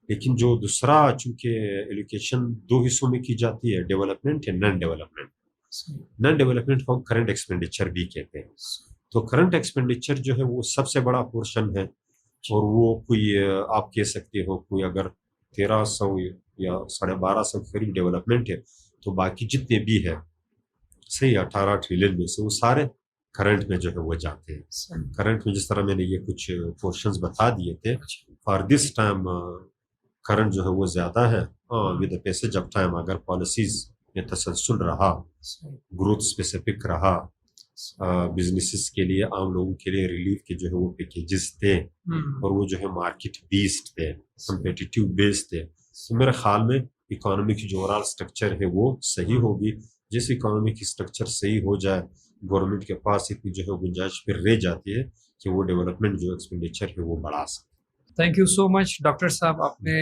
لیکن جو دوسرا چونکہ ایلوکیشن دو حصوں میں کی جاتی ہے, ڈیولپمنٹ یا نان ڈیولپمنٹ. نان ڈیولپمنٹ کو ہم کرنٹ ایکسپینڈیچر بھی کہتے ہیں. تو کرنٹ ایکسپینڈیچر جو ہے وہ سب سے بڑا پورشن ہے, اور وہ کوئی آپ کہہ سکتے ہو کوئی اگر 1300 یا 1250 قریب ڈیولپمنٹ ہے تو باقی جتنے بھی ہے صحیح 18 ٹریلین میں سے وہ سارے کرنٹ میں جو ہے وہ جاتے ہیں. کرنٹ میں جس طرح میں نے یہ کچھ پورشنز بتا دیے تھے, فار دس ٹائم کرنٹ جو ہے وہ زیادہ ہے with the passage of time. اگر پالیسیز میں تسلسل رہا, گروتھ اسپیسیفک رہا, بزنسز کے لیے عام لوگوں کے لیے ریلیف کے جو ہے وہ پیکیجز تھے اور وہ جو ہے مارکیٹ بیسڈ تھے, کمپیٹیٹیو بیسڈ تھے, تو میرے خیال میں اکانومی کی جو اوورال اسٹرکچر ہے وہ صحیح ہوگی. جس اکانومی کی اسٹرکچر صحیح ہو جائے گورنمنٹ کے پاس اتنی جو ہے گنجائش پھر رہ جاتی ہے کہ وہ ڈیولپمنٹ جو ایکسپینڈیچر ہے وہ بڑھا سکے.
Thank you so much doctor صاحب, آپ نے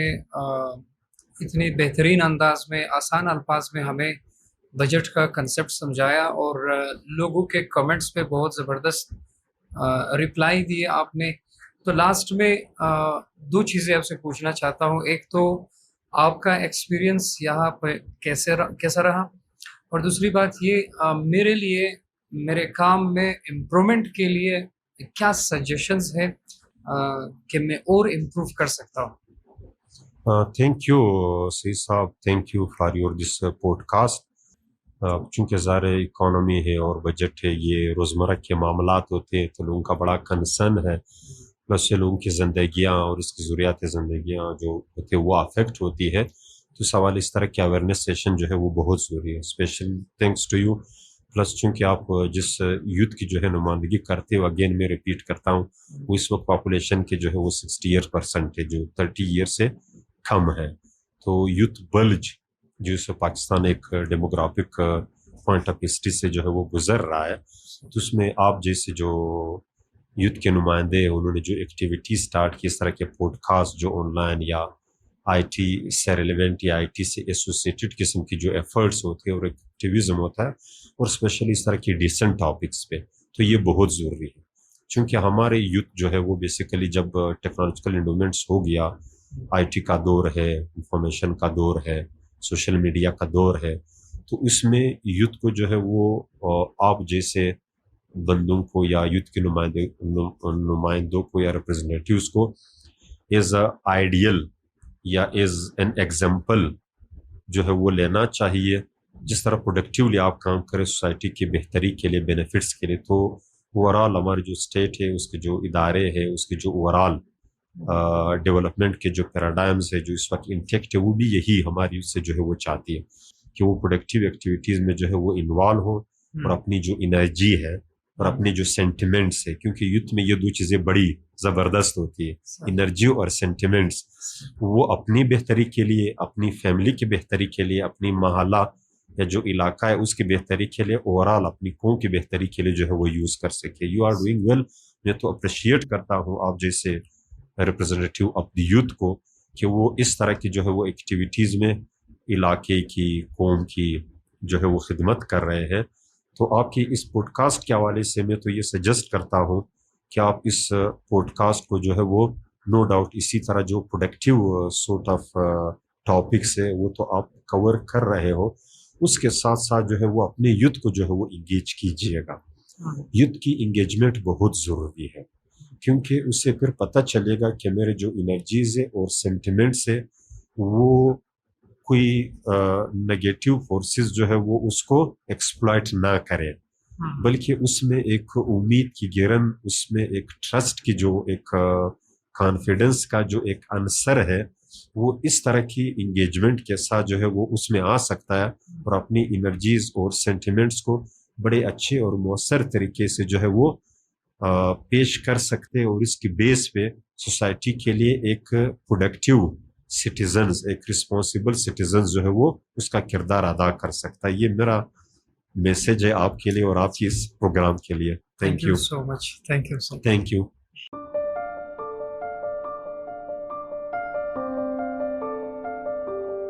اتنی بہترین انداز میں آسان الفاظ میں ہمیں بجٹ کا کنسیپٹ سمجھایا, اور لوگوں کے کمنٹس پہ بہت زبردست رپلائی دیے آپ نے. تو لاسٹ میں دو چیزیں آپ سے پوچھنا چاہتا ہوں. ایک تو آپ کا ایکسپیرینس یہاں پہ کیسا رہا, اور دوسری بات یہ میرے لیے میرے کام میں امپرومنٹ کے لیے کیا سجیشنز ہیں کہ میں اور امپروو کر سکتا ہوں.
Thank you Saeed sahab, thank you for your this podcast. چونکہ ظاہر اکانومی ہے اور بجٹ ہے, یہ روزمرہ کے معاملات ہوتے ہیں تو لوگوں کا بڑا کنسرن ہے, پلس یہ لوگوں کی زندگیاں اور اس کی ضروریات زندگیاں جو ہوتی ہے وہ افیکٹ ہوتی ہے. تو سوال اس طرح کی اویئرنیس سیشن جو ہے وہ بہت ضروری ہے. Special thanks to you. Plus چونکہ آپ جس یوتھ کی جو ہے نمائندگی کرتے ہو, اگین میں ریپیٹ کرتا ہوں, وہ اس وقت پاپولیشن کے جو ہے وہ 60% ہے جو 30 ایئر سے کم ہے. تو یوتھ بلج جو اس پاکستان ایک ڈیموگرافک پوائنٹ آف ہسٹری سے جو ہے وہ گزر رہا ہے, تو اس میں آپ جیسے جو یوتھ کے نمائندے انہوں نے جو ایکٹیویٹی سٹارٹ کی, اس طرح کے پوڈ کاسٹ جو آن لائن یا آئی ٹی سے ریلیونٹ یا آئی ٹی سے ایسوسیٹڈ قسم کی جو ایفرٹس ہوتے ہیں اور ایکٹیویزم ہوتا ہے, اور اسپیشلی اس طرح کی ڈیسنٹ ٹاپکس پہ, تو یہ بہت ضروری ہے. چونکہ ہمارے یوتھ جو ہے وہ بیسیکلی جب ٹیکنالوجیکل انڈومنٹس ہو گیا, آئی ٹی کا دور ہے, انفارمیشن کا دور ہے, سوشل میڈیا کا دور ہے, تو اس میں یوتھ کو جو ہے وہ آپ جیسے بندوں کو یا یوتھ کے نمائندوں کو یا ریپرزنٹیوز کو ایز اے آئیڈیل یا ایز این ایگزامپل جو ہے وہ لینا چاہیے. جس طرح پروڈکٹیولی آپ کام کریں سوسائٹی کی بہتری کے لیے, بینیفٹس کے لیے, تو اوورال ہماری جو اسٹیٹ ہے اس کے جو ادارے ہیں اس کے جو اوورال ڈیولپمنٹ کے جو پیراڈائمز ہے جو اس وقت انٹیکٹ ہے, وہ بھی یہی ہماری سے جو ہے وہ چاہتی ہے کہ وہ پروڈکٹیو ایکٹیویٹیز میں جو ہے وہ انوالو ہو, اور اپنی جو انرجی ہے اور اپنے جو سینٹیمنٹس ہے, کیونکہ یوتھ میں یہ دو چیزیں بڑی زبردست ہوتی ہے, انرجی اور سینٹیمنٹس. وہ اپنی بہتری کے لیے, اپنی فیملی کی بہتری کے لیے, اپنی محلہ یا جو علاقہ ہے اس کی بہتری کے لیے, اوورال اپنی قوم کی بہتری کے لیے جو ہے وہ یوز کر سکے. You are doing well. میں تو اپریشیٹ کرتا ہوں آپ جیسے ریپرزنٹیو آف دی یوتھ کو کہ وہ اس طرح کی جو ہے وہ ایکٹیویٹیز میں علاقے کی, قوم کی جو ہے وہ خدمت کر رہے ہیں. تو آپ کی اس پوڈ کاسٹ کے حوالے سے میں تو یہ سجیسٹ کرتا ہوں کہ آپ اس پوڈ کاسٹ کو جو ہے وہ نو ڈاؤٹ اسی طرح جو پروڈکٹیو سورٹ آف ٹاپکس ہے وہ تو آپ کور کر رہے ہو, اس کے ساتھ ساتھ جو ہے وہ اپنے یوتھ کو جو ہے وہ انگیج کیجیے گا. یوتھ کی انگیجمنٹ بہت ضروری ہے, کیونکہ اس سے پھر پتہ چلے گا کہ میرے جو انرجیز ہے اور سینٹیمنٹس ہے وہ کوئی نگیٹو فورسز جو ہے وہ اس کو ایکسپلائٹ نہ کرے، بلکہ اس میں ایک امید کی گرن، اس میں ایک ٹرسٹ کی جو ایک کانفیڈنس کا جو ایک عنصر ہے، وہ اس طرح کی انگیجمنٹ کے ساتھ جو ہے وہ اس میں آ سکتا ہے اور اپنی انرجیز اور سینٹیمنٹس کو بڑے اچھے اور مؤثر طریقے سے جو ہے وہ پیش کر سکتے، اور اس کی بیس پہ سوسائٹی کے لیے ایک پروڈکٹیو سٹیزنز، ایک رسپانسیبل سٹیزنز جو ہے وہ اس کا کردار ادا کر سکتا ہے۔ یہ میرا میسج ہے آپ کے لیے اور آپ کی اس پروگرام کے لیے۔ Thank you
so much, thank you so much.
Thank you.